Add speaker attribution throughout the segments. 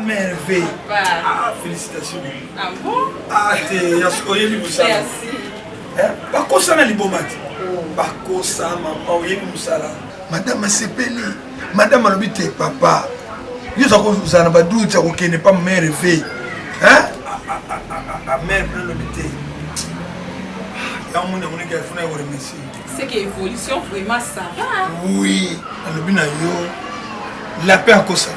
Speaker 1: merveille. Ah, félicitations.
Speaker 2: Ah bon?
Speaker 1: Ah, t'es Yaskoye Liboussala.
Speaker 2: Merci.
Speaker 1: Bakosa na libomati. Bakosa maman oyebi musala. Madame Sepeli, madame alobite papa. Yo zako uzana badu tsa kokene pas merveille. Hein? Mère alobite. Ya monde on est qu'il faut na remercier.
Speaker 2: C'est que évolution vraiment ça va.
Speaker 1: Oui, alobina yo. La paix à Kosa.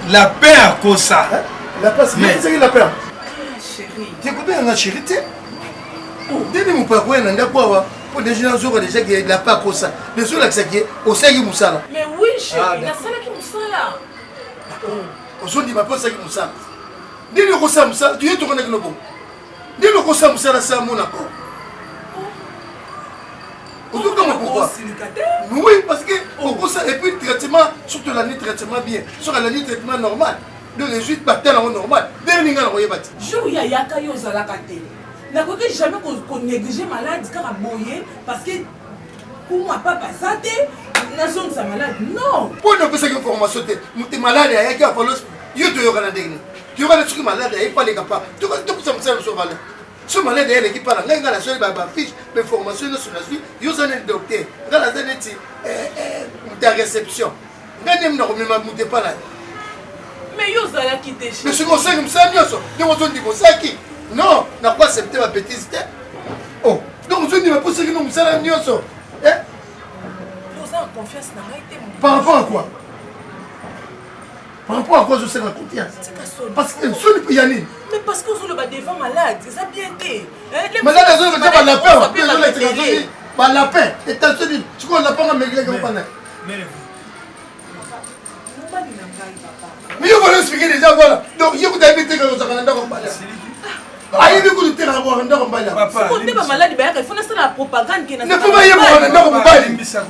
Speaker 1: La paix à Kosa.
Speaker 3: La paix, c'est la paix.
Speaker 2: Chérie.
Speaker 3: Tu écoutes un chérie, tu sais? Dès mon père, on a quoi? Pour des gens déjà qui la paix à Kosa. Les gens là qui au sein de Moussala.
Speaker 2: Mais oui, chérie, il y a ça là qui Moussala.
Speaker 3: Au son dit ma paix, c'est Moussala. Dès le Kosa Moussala, tu es tourné avec le bon. Dès le Kosa Moussala, c'est mon accord. Pourquoi? Oui, parce que et puis traitement, surtout l'année traitement bien, sur l'année traitement normal. De résultat bataille normal. Dernier gars royé bâti.
Speaker 2: Jour ya yaka yo zala kate. Na ko jamais qu'on négliger malade car boyer parce que pour moi papa ça te na son sa malade. Non.
Speaker 3: Pour ne pas cette information tu es malade ya yaka falloir yo to yo kana dernier. Tu vas être malade et pas les capables. Tu vas tout ça me sert sur valeur. Ce malade est l'équipe par là, la seule fiche de formation sur la suite, ils ont un docteur, dans la zone de réception. Regardez, nous ne pas là.
Speaker 2: Mais yo zala quitté chez.
Speaker 3: Mais ce qu'on sait comme ça, nous on dit comme ça qui. Non, n'a pas accepté ma bêtise. Oh, donc je dis mais pour ce que nous sommes nous sommes.
Speaker 2: Nous avons confiance dans été.
Speaker 3: Par rapport à quoi? Par rapport à quoi je sais la confiance? Parce que ce n'est y aller.
Speaker 2: Mais parce que vous le devant malade, ça bien été.
Speaker 3: Malade, ça veut dire la paix. La paix. Et t'as dit, tu crois la paix à maigrir comme ça. Mais il faut expliquer déjà, voilà. Donc, il faut habiter comme ça, on a comme ça. Ah, il faut que tu aies un bon endroit comme ça.
Speaker 2: Si on n'est pas malade, il faut faire la propagande qui est.
Speaker 3: Ne faut pas y avoir un endroit comme ça.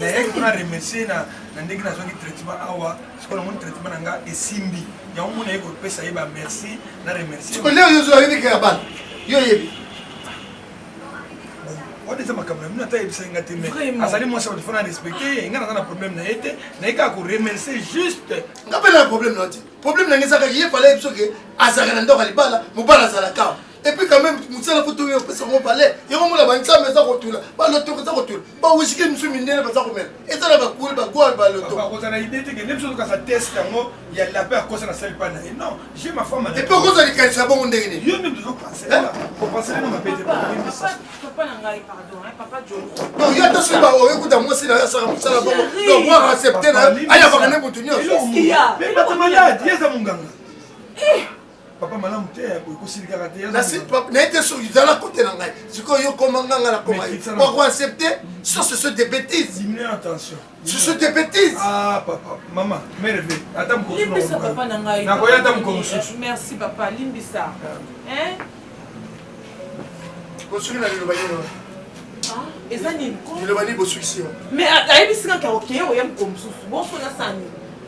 Speaker 1: Na yaki kuna remercier na ndenge na zongi traitement awa sikola mon traitement nga esimbi ya mon na yeko pesa yeba merci na remercier
Speaker 3: tu connais yo zo yini ka bal yo yebi
Speaker 1: on est ma caméra na taye bisa ngati me azali moi ça faut na respecter nga na problème na été na yeka ko remercier juste
Speaker 3: nga pas problème na ti problème na ngeza ka yé fallait biso ke azaka na ndoka libala mobala zala ka. Et puis quand même, nous sommes tous les personnes qui parlent. Et on a dit ça, mais ça retourne. Pas le tour, ça retourne. Pas où est-ce que nous sommes minés, pas ça remet. Et ça va couler, pas quoi, pas le tour.
Speaker 1: Par contre, on a l'idée que même si on a test, il y a la paix à cause de la salle pas. Non, j'ai ma femme.
Speaker 3: Et pourquoi ça dit que ça va on dégainer?
Speaker 1: Il y a même toujours pensé. Pour penser à ma bête.
Speaker 2: Papa n'a pardon, papa Joe.
Speaker 3: Non, il y a des choses qui écoute moi si la ça va bon. Donc moi accepter là, il y a pas de pour tenir.
Speaker 1: Mais pas malade, il y a ça mon gars. Papa malam te ko silika te
Speaker 3: na si papa na été sur la côté na ngai siko yo komanga na koma pourquoi accepter ça ce sont des bêtises.
Speaker 1: Diminuez attention,
Speaker 3: ce sont des bêtises.
Speaker 1: Ah papa maman merveille attends ko
Speaker 2: limbisa papa na ngai
Speaker 1: na ko ya tam ko
Speaker 2: merci papa limbisa hein
Speaker 3: ko suri na le bayino
Speaker 2: ah ezani ko
Speaker 3: le bani bo suicide
Speaker 2: mais ayebisika ka okay oyam ko mususu bo so na sani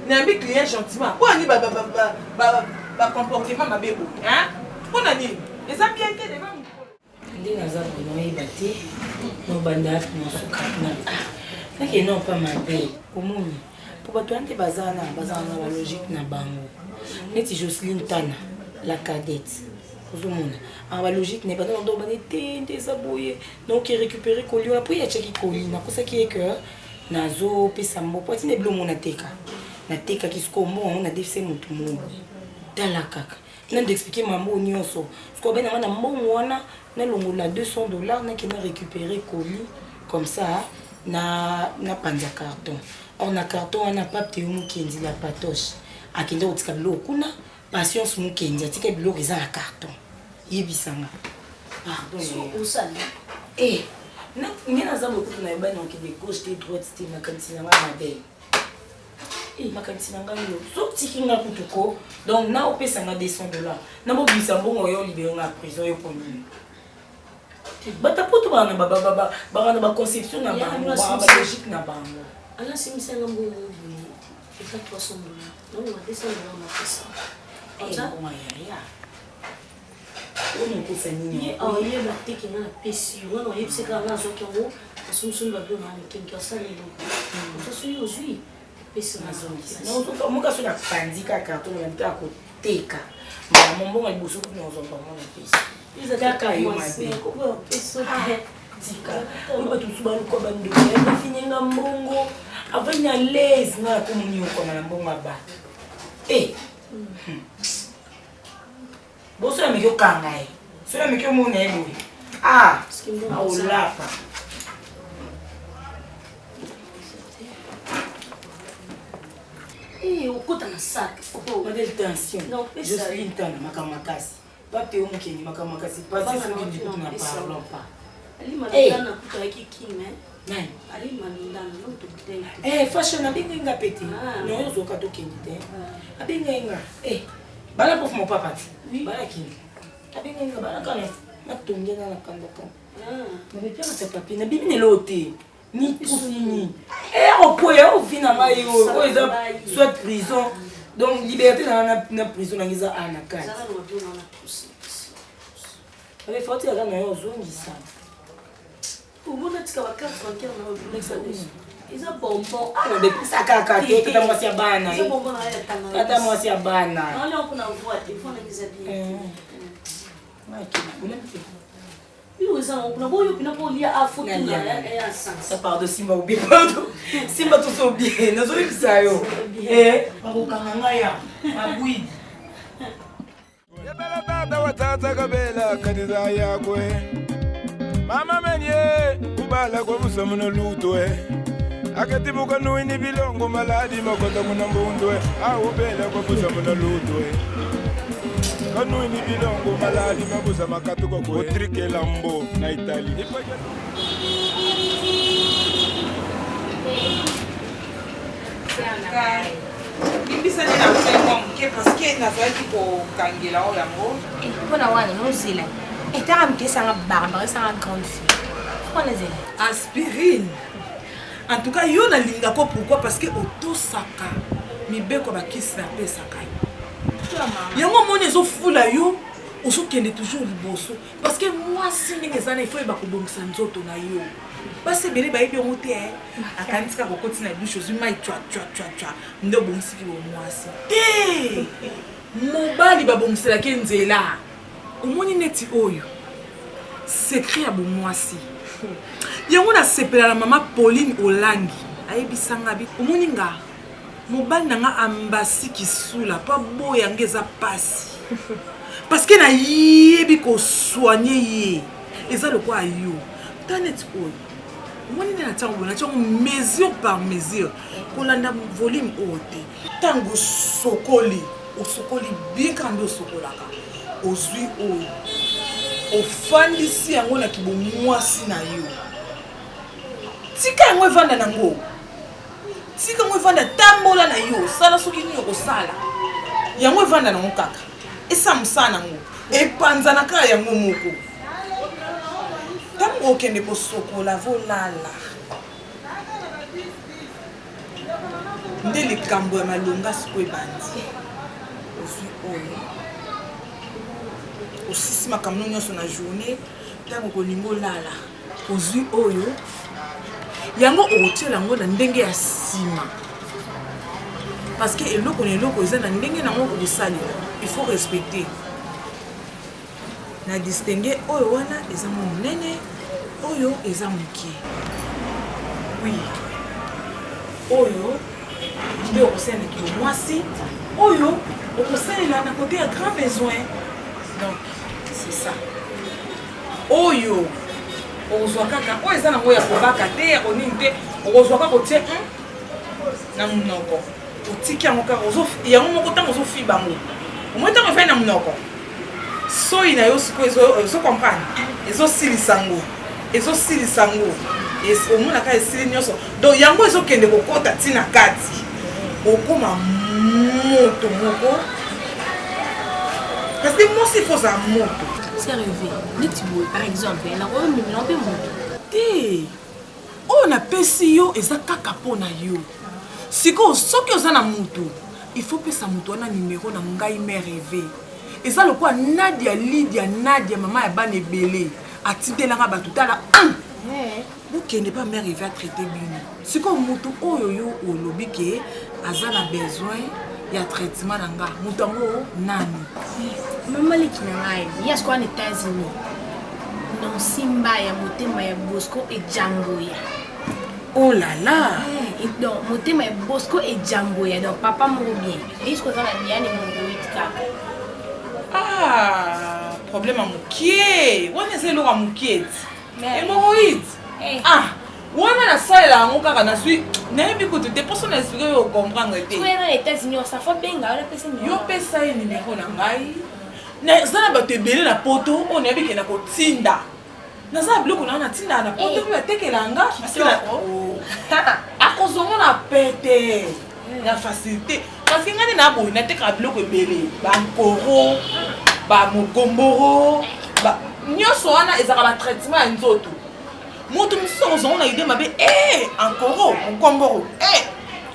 Speaker 2: na mbi client gentiment ko ani ba comportement mabebo hein pona nini eza bien te devant
Speaker 4: ndenge aza vraiment yebate no banda mosuka nake non pas mabe omoni po bato ante bazala na balogique na bango neti Jocelyne Tana la cadette ozomona balogique ne bana ndo bane te nde eza boye donc récupérer koli wana po yatiaki koli nakosaki ye que nazopesa mbopo atina ebilo mona teka natekaki siko mbongo na defise motu mongo tala kaka nande expliquer mambo nyonso siko bena na mbongo wana na longola $200 nakenda récupérer colis comme ça na panza carton or na carton wana pape te mukendi la patoche akenda otika biloko kuna patience mukendi atika biloko eza na carton yebisanga pardon
Speaker 5: usali
Speaker 4: na ngena za beaucoup na yeba donc de gauche de droite c'était ma cantine na madei makanisi nanga yo so tikinga kutuko donc na opesa nga $200 na bobisa mbongo yo libérer nga prison yo poni bata poto bana bana ba conception na bango ba logique na bango
Speaker 5: ala simisa ngambo eka $300 donc $200 na pesa
Speaker 4: ça comment ya on peut faire nini
Speaker 5: ye ba tiki na pesi wana yebiseka na zo kyo asumsun ba do na kinka sale lo so so yo zui
Speaker 4: Non, moi, je suis là, pandika, carton, on a à côté. Mon bon, il bouge beaucoup, on s'entend mon épice. Ils ont qu'à y aller. Tika, on va tout souban le coban de l'eau, finir un bongo, avant il y a l'aise, on a communion comme un bon bas. Eh, bon, c'est un milieu kangai, c'est un milieu monnaie. Ah, oh là,
Speaker 5: Eh, au côté d'un sac.
Speaker 4: Modèle tension.
Speaker 5: Non,
Speaker 4: je suis une tonne, ma camakasi. Pas théo qui dit ma camakasi, pas si ce que nous ne parlons pas.
Speaker 5: Ali manandana kuta yaki king
Speaker 4: eh.
Speaker 5: Ali manandana no to butei.
Speaker 4: Eh, fashion abinga peti. Non, yo zoka to kendite. Abinga. Eh, bala pour mon papa. Bala ki. Abinga bala kana. Na tongena na kanda kan. Mais bien c'est papier, na bibi ne loté. Ni tout ni. Eh, on peut au finalement yo, soit prison. Donc liberté na prison na ngiza anaka.
Speaker 5: Zala no mabio na kusi.
Speaker 4: Ale foti ya kana yo zongi sana.
Speaker 5: Ubona tika wakati tranquille na obuleka. Iza bonbon.
Speaker 4: Ah, depuis ça kaka ke ta mwasi ya bana.
Speaker 5: Iza bonbon na ya tanga.
Speaker 4: Tata mwasi ya bana.
Speaker 5: Na leo kuna voix, il faut na ngiza bien.
Speaker 4: Maki, ulempe.
Speaker 5: Yo iza kuna boyo pina po lia afu tuna ya sans.
Speaker 4: Ça part de Simba oublié pardon. Simba tout oublié. Nazo ça yo. Eh, bakokanga ya. Mabui.
Speaker 6: Yabela tata watata kabela kadiza yakwe. Mama menye kubala kwa musamuno lutwe. Akatibuka nuini bilongo maladi makota kuna mbundwe. Ubela kwa musamuno lutwe. Kanuini bilongo maladi mabusa makatu kwa kotrike lambo na Italie.
Speaker 2: Bimbisa nini na mpengo mke parce que nazalaki kokangela oyo yango.
Speaker 7: Mpona wana nozela etaka mike esanga barbare esanga grande fille mpona zela
Speaker 2: aspirine. En tout cas yo nalingako pourquoi parce que otosaka mibeko bakisi napesaka yo yango moni ezofula yo ozokende toujours liboso parce que mwasi ndenge eza na ifo yeba kobongisa nzoto na yo basi ebele bayebi yango te akanisika kokoti na bouche ozwi mai twa nde obongisiki bomwasi te mobali babongiselaki nzela omoni neti oyo secret ya bomwasi yango nasepela na mama Pauline Olangi ayebisanga bi omoni nga mobali nanga ambasi kisula pa boya nge eza pasi parce que nayebi kosoigne ye eza lokwa yo taneti oyo omoni nde natiango boye natiango mesure par mesure kolanda volume oyo te ntango osokoli bien kandi osokolaka ozwi oyo ofandisi yango na kibomwasi na yo tika yango evanda nango tika yango evanda tambola na yo sala soki nini okosala yango evanda nango kaka esa mosala nango epanzana kaka yango moko ntango okende kosokola volala nde likambo ya malonga siko ebandi ozwi oyo osisi makambo nyonso na journée ntango kolingi olala ozwi oyo yango okotiela yango na ndenge ya nsima parce que eloko na eloko eza na ndenge nango okosalela il faut respecter na distingue oyo wana eza mo monene oyo eza moke oui oyo nde okosalela mwasi oyo okosalela na kote ya grand besoin donc c'est ça oyo okozwa kaka oyo eza nango ya kobaka te ya konini te okozwa kaka otie na monoko otiki yango kaka yango moko ntango ozofiba yango omoi ntango efai na monoko soi na yo sikoyo ezokomprendre ezosilisa yango omonaka esili nyonso donc yango ezokende kokota ntina kati okoma moto moko parce que moi, il faut ça moto.
Speaker 5: C'est rêvé. Par exemple, la robe me l'a fait moto.
Speaker 2: Té. On a pesi yo eza kaka pona yo. Siko soki oza na moto, il faut pesa moto na numéro na ngai mère rêvé. Eza le quoi Nadia Lydia Nadia maman ya bana ebele. Atidelanga batutala. qui n'est pas mère, il va traiter bien. C'est comme Moutou Oyoyo ou lobby qui a besoin, il y a traitement dans le Moutango, nani.
Speaker 7: Maman, les Kinangai, il y a ce qu'on est États-Unis. Non, Simba, il y a Motema, il y a Bosco et Django.
Speaker 2: Oh là là!
Speaker 7: Donc, Motema, il y a Bosco et Django. Donc, papa m'a bien. Et ce qu'on a bien, il y a
Speaker 2: Ah, problème à Moukiet. On est là à Moukiet. Hémorroïde. Ah, on a la salle là, on a suivi. N'est-ce pas que tu dépenses un esprit au comprendre.
Speaker 7: Tu es dans les États-Unis, ça fait bien, on a passé une
Speaker 2: yo pesa un numéro nangai. Na zana ba te belé na poto, on est bien na ko tinda. Na za bloco na tinda na poto bi tekela nga parce que a cause on a pété. La facilité parce que ngani na boy na teka bloco belé, ba nkoro, ba mogomboro, ba nyoso wana ezaka ba traitement ya nzoto. Moto musozo on a idée mabe encore mogomboro.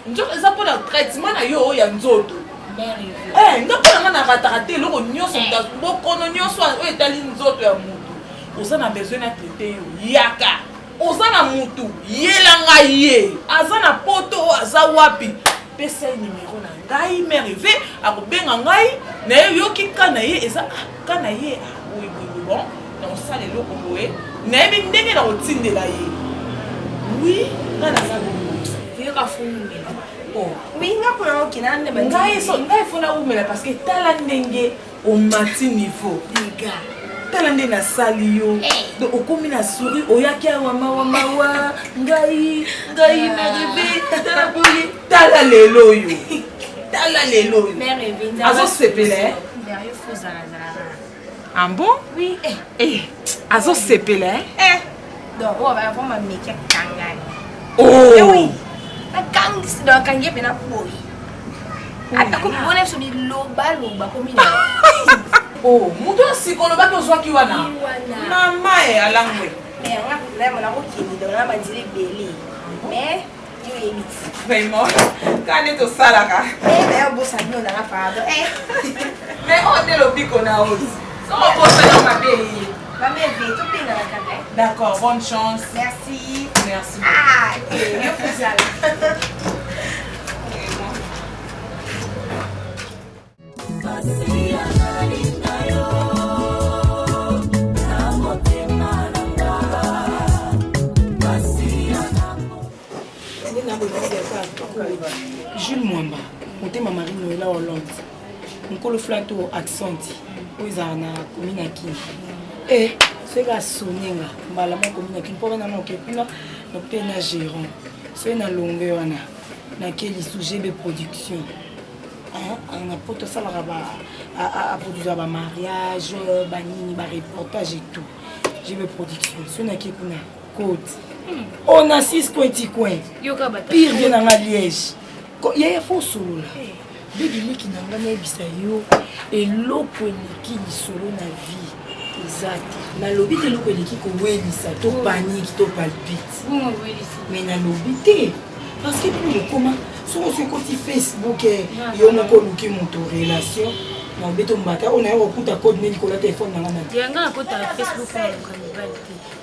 Speaker 2: Nzoto eza pour le traitement na yo ya nzoto. Ndako na ratarate loko nyonso bokono nyonso oyo etali nzoto ya mutu oza na besoin na traité yo yaka oza na mutu yelanga ye aza na poto aza wapi pesa numéro na ngai merve akobenga ngai na ye yoki kana ye eza kana ye oui bon na osala eloko boye nayebi ndenge na kotindela ye oui nga naza
Speaker 7: yoka fungu.
Speaker 2: Oui, ngai fona umela parce que tala ndenge au mati niveau les gars tala ndenge na sali yo donc okomi na souris oyaki wa ngai merve tala boye tala lelo yo azo sepele ah bon
Speaker 7: oui
Speaker 2: azo sepele
Speaker 7: donc on va avoir ma métier kangani
Speaker 2: oh
Speaker 7: nakangisi na kangie pena boy ata kubona so ni loba komi na
Speaker 2: oh muto sikolo ba ko zwaki wana mama alangwe
Speaker 7: nga problème na ko kini donc na bandile belé mais yo ebiti
Speaker 2: vraiment kane to salaka
Speaker 7: mais bo sabi on na pardon
Speaker 2: mais on de lobiko na os so ko sa na mabe
Speaker 7: va me vite tout bien dans la caméra.
Speaker 2: D'accord, bonne chance.
Speaker 7: Merci.
Speaker 2: Merci.
Speaker 7: Ah, ok, yo fais ça.
Speaker 4: Jules Mwamba, Motema Marie Noëlla Hollande. Nkolo Flato accent. Oza na commune à Kin. Et ce gars sonninga, malama commune à Kin pour na no kepina no pena gérant. C'est na longueur na quel sujet de production. On a poto ça à produire ba mariage, ba nini, ba reportage et tout. J'ai des productions. C'est na qui kuna côte. On a 6 coins coin. Pire bien dans la Liège. Il y a faux solo là. Bébé qui n'a pas ebisa yo et loko eleki lisolo na vie exact na lobi te loko eleki ko welisa to panique to palpite mais na lobi te parce que pour le comment sur côté Facebook yo moko luki moto relation na beto mbata on a okuta code neli ko la téléphone na ngana
Speaker 5: yanga na kota Facebook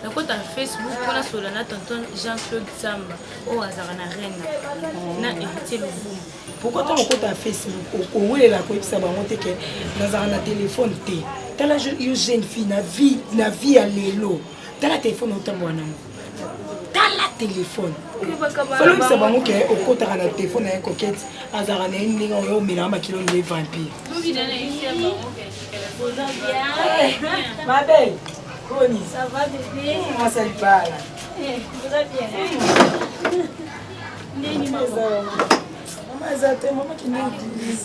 Speaker 5: na kota Facebook pona sola na tonton Jean-Claude Samba o azara na reine na éviter le boom.
Speaker 4: Pourquoi tu as Facebook au où est la quoi ça va monter que dans un téléphone té t'as la jeune fille na vie à l'élo t'as la téléphone au tamboana t'as la téléphone faut que ça va monter au côté à la téléphone avec coquette azara na une ligne au milieu ma kilo les vampires ma belle Connie
Speaker 5: Ça va bébé?
Speaker 4: Comment ça va là?
Speaker 5: Vous allez bien?
Speaker 4: Nini maman? Maman zate maman qui nous dit.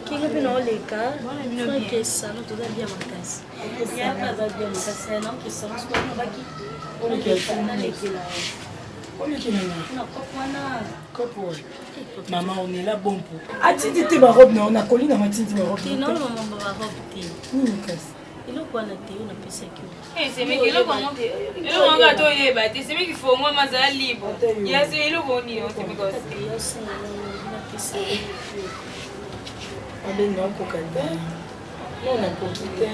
Speaker 5: Kinga pina oleka. Kwa kesa no toda bien makasi. Ya kaza bien makasi na kesa no sikuwa baki.
Speaker 4: Oleka
Speaker 5: na lekela.
Speaker 4: Oleka nini?
Speaker 5: Na kopwana.
Speaker 4: Kopo. Maman on est là bon pour. Atindi te ba robe na on a collé na matindi ba robe.
Speaker 5: Tino maman ba robe ti.
Speaker 4: Nini kasi?
Speaker 5: Eloko wana te na pesa ki.
Speaker 8: C'est mais eloko ngo. Eloko ngo to yeba te c'est mais qu'il faut moi mazala libre. Ya c'est eloko ni on c'est mais quoi.
Speaker 4: On est non kokanda. Non na kokita.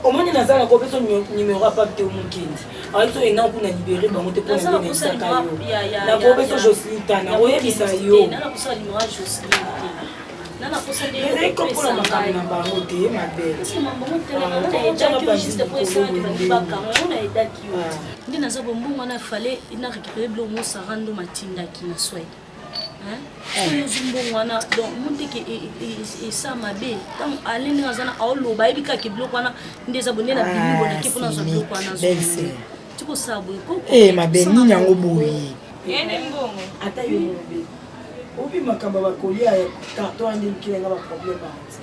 Speaker 4: au moins naza na kopeso numéro apa te omokendi ayiso ena kuna libéré bango te mpona nde naisaka yo na kopeso Jocelyne tana oyebisa yo ezali kompola makambo na bango te
Speaker 5: nde naza bombongo wana fale na récupéré biloko mosarando matindaki na swede oyo ozombongo wana donc mondeke esa mabe ntango ale ndenge aza na aoloba ayebi kaka biloko wana nde eza bonde na bilibo nake mpona azwa biloko wana tikosala boye
Speaker 4: mabe nini yango boye
Speaker 8: ata
Speaker 4: yo mobe obi makambo bakolia ya carton ande mikilenga baproblème banti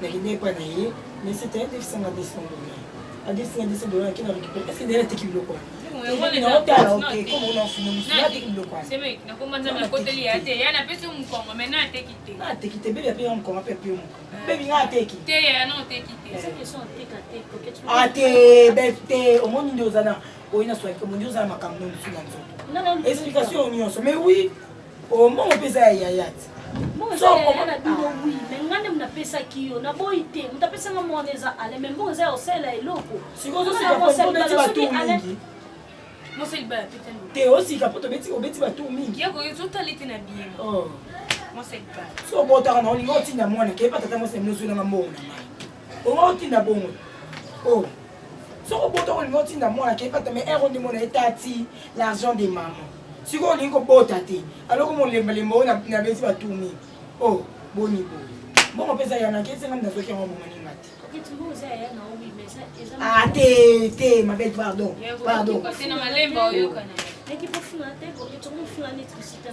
Speaker 4: nakende epa na ye mais c'était defisanga $200 adefisanga $200 akena récupéré est ce que ndenge ateki biloko naotala oke comme ona ofina mosusu ateki biloko nateki te bebi ape ya mokongo ape ape yo mokongo bebi nga ateki ate te omoni nde ozana oyina swaki omondi ozala makambo mosusu na nzoto explication nyonso mais oui omongo mpe eza ya yayati
Speaker 5: ngane munapesaki yo naboyi te mutapesanga mwana eza ale me mbongo eza osala eloko
Speaker 4: te osika po obeti batu mingi so obotaka na olinga otinda mwana keyeba tata mwasi mnozwelanga mbongo na mai onga otinda bongo soko obotaka olinga otinda mwana keyeba ta me ero nde mwana etati l'argent de maman siko olingi kobota te aloko molembalemba oyo na beti batu mingi boni boye mbongo mpe eza yana kesenga nazoki yango bomoninga te te mabel pardon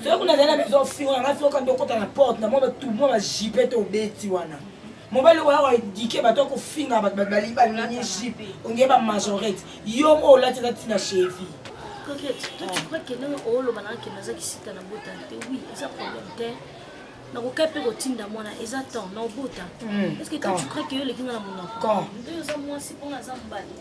Speaker 4: soki nazali na bezo ofinga nanga fioka nde okota na porte na mwa batu mwa bajipe te obeti wana mobali oyo akoedike bato akofinga bato balingi jipe onge bamajorete yo mo olati eza ntina chevi
Speaker 5: Coquette, toi tu crois que non oh le banana qui nous a quitté dans la boîte oui ça problème t'es na ko kape ko tinda mwana exactement na bota est-ce que quand tu crois que le kinga na mona
Speaker 4: quand
Speaker 5: ndio za moi si pour na zambali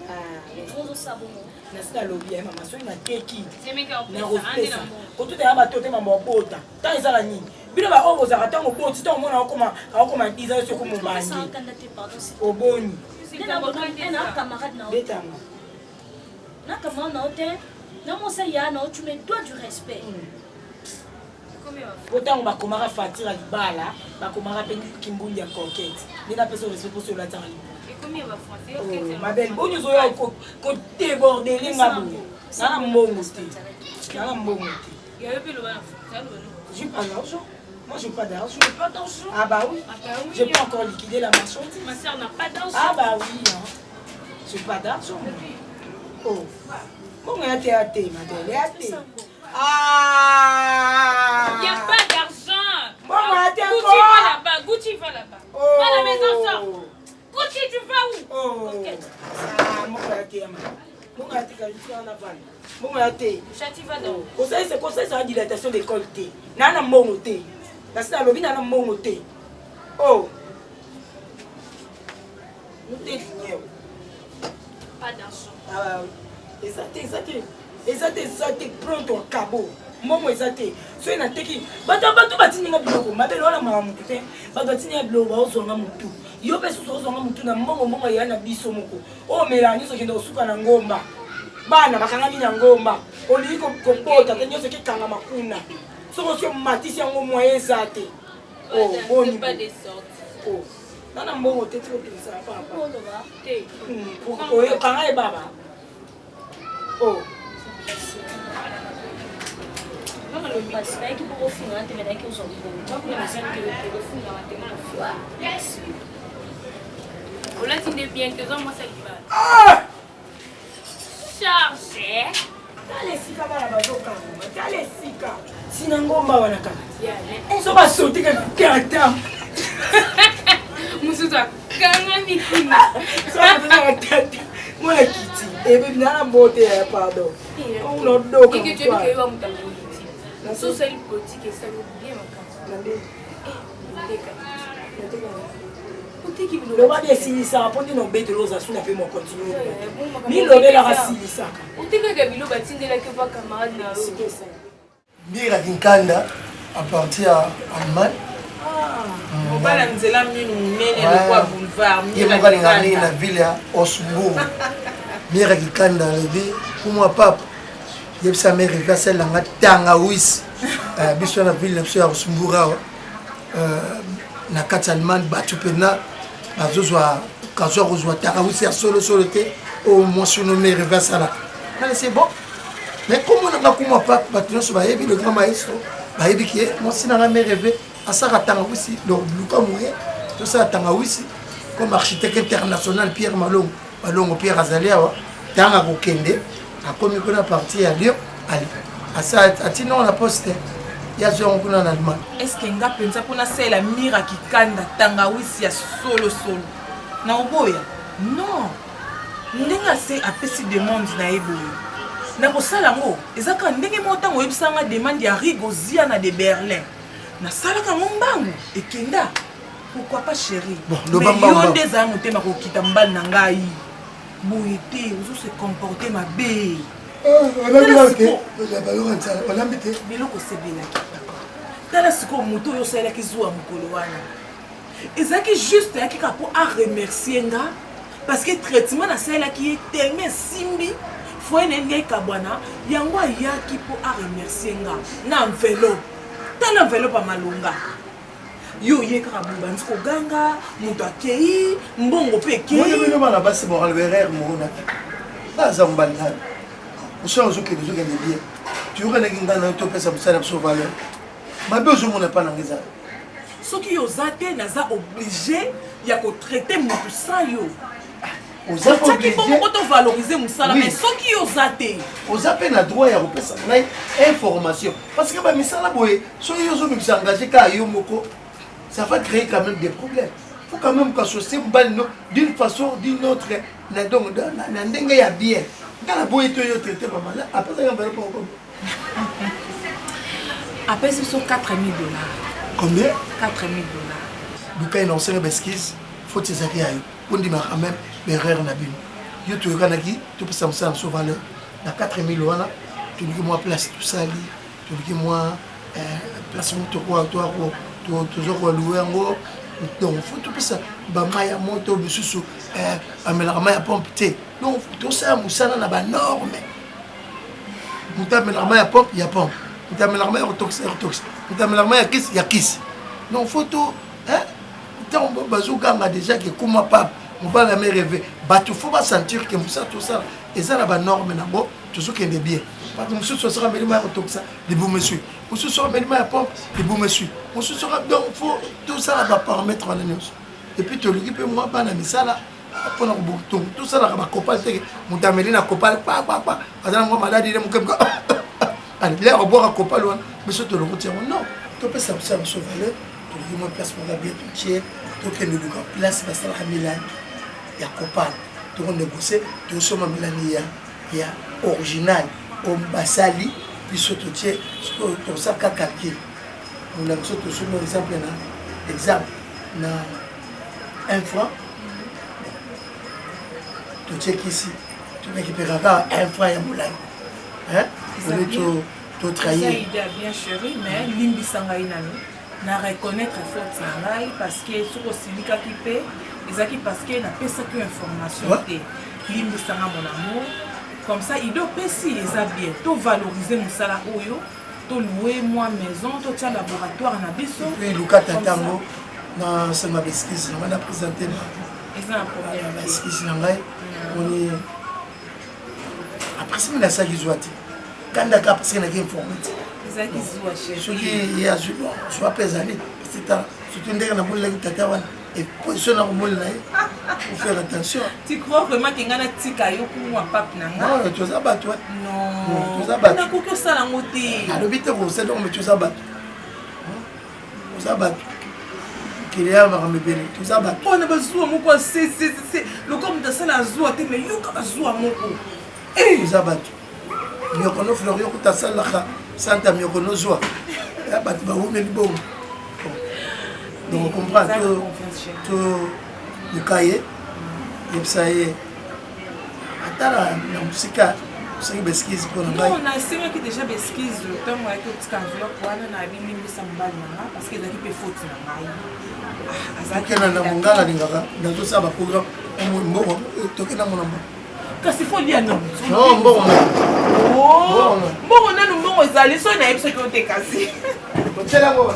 Speaker 5: trop ça bon
Speaker 4: na sika lobi ya mama soki na teki
Speaker 8: semeka
Speaker 4: na respect ko tout ya bato te mama bota tant ezala nini bino ba obo za tango boti tant mona akoma 10 ans soko mobangi oboni
Speaker 5: na camarade na
Speaker 4: betanga
Speaker 5: na camarade na hôtel na mosa ya na tu me dois du respect
Speaker 4: autant bakomaka fatira libala bakomaka pe kimbundi ya coquette nina pesa respect pour cela tant ma belle bonne zoya ko déborder linga bu na mbongo te na mbongo te j'ai pas d'argent moi j'ai pas d'argent ah bah oui j'ai pas encore liquidé la marchandise
Speaker 8: ma sœur n'a pas d'argent
Speaker 4: ah bah oui hein. J'ai pas d'argent oh bon ma belle ah
Speaker 8: il y a pas d'argent
Speaker 4: bon
Speaker 8: Gucci va là-bas va à la maison sort Gucci tu vas où
Speaker 4: ah mon
Speaker 8: Chati va donc
Speaker 4: conseil ça dilatation d'école té nana mbongo té na sina lobi nana mbongo té oh nous té
Speaker 8: pas d'argent
Speaker 4: ah exactement pronto a cabo momo exactement so na teki bato batinga biloko mabelo wana mamutu te bato batinga biloko bazonga mutu yo pe so zonga mutu na mbongo ya na biso moko o melangi so kendo suka na ngomba bana bakanga mina ngomba oli ko kopota te nyoso kikanga makuna so so matisi yango moyen zate oh boni
Speaker 8: pas des sortes
Speaker 4: oh nana mbongo te tiko kilisa papa
Speaker 8: te
Speaker 4: oh kanga e baba oh
Speaker 5: non le passe là qui pour finir te mettre que son bon moi je sens que pour finir on te mal yes
Speaker 8: on l'a dit bien que moi ça qui va
Speaker 4: ah
Speaker 8: chargé
Speaker 4: kale sika bana bazoka kale sika sina ngomba wana kaka so ba sauter que attends
Speaker 8: musuza kanga mikini
Speaker 4: so ba tata moi kiti et bien na mbote ya pardon on no doka
Speaker 8: et que tu veux que yo mutambo na so c'est une politique et ça veut bien
Speaker 4: nande
Speaker 8: le
Speaker 4: va bien silisa pour dire bête rosa sous la fait mon continue ni lobe la silisa
Speaker 8: utike ke bilo batindela ke pa camarade na
Speaker 3: Mira Kinkanda à partir à Allemagne
Speaker 2: mobala nzela minu munene lokwa boulevard
Speaker 3: ye moko alingani na ville ya Osumbu mire kikanda lebi kumwa papa yebisa mère rivière langa tanga wisi biso na ville ya Osumbu rawa na kati Allemagne batu pena bazozwa kazwa kozwa tanga wisi ya solo te au moins surnommé rivière sala c'est bon mais comment on a kumwa papa batu nyonso bayebi le grand maestro bayebi ki mo sina na mère rivière asaka tanga wisi donc luka mouye tout ça tanga wisi comme architecte international Pierre Malongo Pierre Azalia tanga kokende akomi kuna parti ya Lyon ali asa atino la poste ya zo kuna na Allemagne
Speaker 2: est-ce que nga penza pona sela mira kikanda tanga wisi ya solo na oboya non ndenga se apesi demande na eboyo na kosala ngo ezaka ndenge motango yebisanga demande ya Rigozia na de Berlin na salaka ngombango ekenda pourquoi pas chérie
Speaker 3: bon mais
Speaker 2: yo ndeza motema kokita mbali na ngai boye te ozo se comporter mabe biloko sebelaki tala sikoyo moto oyo osalelaki zuwa mokolo wana ezalaki juste ayaki kaka mpo aremercie nga parce que traitement nasalelaki ye tellement esimbi foye na ngai kabwana yango ayaki mpo aremercie nga na enveloppe tala enveloppe ya malonga yo ye kaka bobandi koganga moto akei mbongo mpe ekei
Speaker 3: bana basi boralberer morona naza mobali nani osala ozokende bien tuyokanaki ngai nayo topesa mosala biso valeur mabe ozomona mpa nanga eza
Speaker 2: soki yo oza te naza oblige ya kotraite motu sa yo
Speaker 3: ozaki
Speaker 2: bongo tovalorize mosala mais soki yo oza te
Speaker 3: oza mpe na droit ya kopesa ngai information parce que bamisala boye soki yo ozomikisa engagé kaka yo moko ça va créer quand même des problèmes. Il faut quand même qu'associer d'une façon ou d'une autre. Donc, na ndenge ya bien. Quand la boye to yo traité pas mal, après ça on va pas encore.
Speaker 2: Après ce sont 4 000 $.
Speaker 3: Combien?
Speaker 2: 4 000 $.
Speaker 3: Donc quand on enseigne l'esquisse, faut que ça aille. On dit ma même erreur na bin. Yo to kanaki, tu peux ça sur valeur. Na 4 000 $, tu dis moi place tout ça li, tu dis moi place mon quoi toi toujours louer yango donc faut tout ça bama ya moto bisusu amelama ya pompe te donc tout ça musana na ba norme mutamelama ya pompe mutamelama ya tox mutamelama ya kiss donc faut tout tant bazukanga déjà que comment pas on va la me rêver batu faut pas sentir que ça tout ça et ça na ba norme na bo toujours qu'il est bien parce que monsieur sera melima ya tox les beaux monsieur monsieur sera melima ya pompe les beaux monsieur monsieur sera donc faut tout ça va paramètres en annonce et puis tu lui peux moi pas na misala pour tout ça là va copal te mutameli na copal pa azana moi malade ile mukemka allez là on boire copal monsieur te le retire non tu peux ça sur valeur tu lui moi place pour la bien tout tiers tu que nous place parce que la Milan ya copal tu on négocier tu sommes Milani ya original au basali biso to tie to ça ka calcul on a besoin de sur exemple na 1 franc tu check ici tu récupéreras 1 franc ya moulay hein to trahir
Speaker 2: bien chéri mais limbisanga inano na reconnaître faute na ngai parce que soko silika ki pe ezaki parce que na pesa que information te limbisanga mon amour comme ça il doit pesi eza bien to valoriser musala oyo to louer moi maison to tia laboratoire na biso
Speaker 3: puis lukata tango na sama besquise na présenter
Speaker 2: eza un problème
Speaker 3: besquise na ngai on après c'est la salle zoati quand d'accord parce que na game format
Speaker 2: ezaki zuwa chérie
Speaker 3: soki ya zuwa soit pesali c'est ça surtout ndenge na bolla tata wana et position na bolla na faut faire attention.
Speaker 2: Tu crois vraiment que ngana tika yo pour pape na nga?
Speaker 3: Non, tu as battu.
Speaker 2: Non.
Speaker 3: Tu as battu.
Speaker 2: Na koko sala ngote.
Speaker 3: Na lobite ko c'est donc tu as battu. Tu as battu. Kilia va me bénir. Tu as battu.
Speaker 2: On a besoin moko c'est le comme de sala zua te mais yo ka zua moko.
Speaker 3: Eh, tu as battu. Yo kono fleur yo ta sala ka santa mi kono zua. Ya battu ba ou meli bon. Donc on comprend tout le cahier, et ça y est, à la musique, osaki baeskise mpona
Speaker 2: ngai nasengaki déjà baeskise ntango ayaki otika enveloppe wana nabilimbisa mobali na nga parce que ezalaki mpe faute na ngai
Speaker 3: azakena na monga nalingaka nazosala baprogramme mbongo tokenda mona mbongo
Speaker 2: kasi folia no
Speaker 3: mbongo
Speaker 2: nanu mbongo ezali so nayebi soki ote kasi
Speaker 3: otelango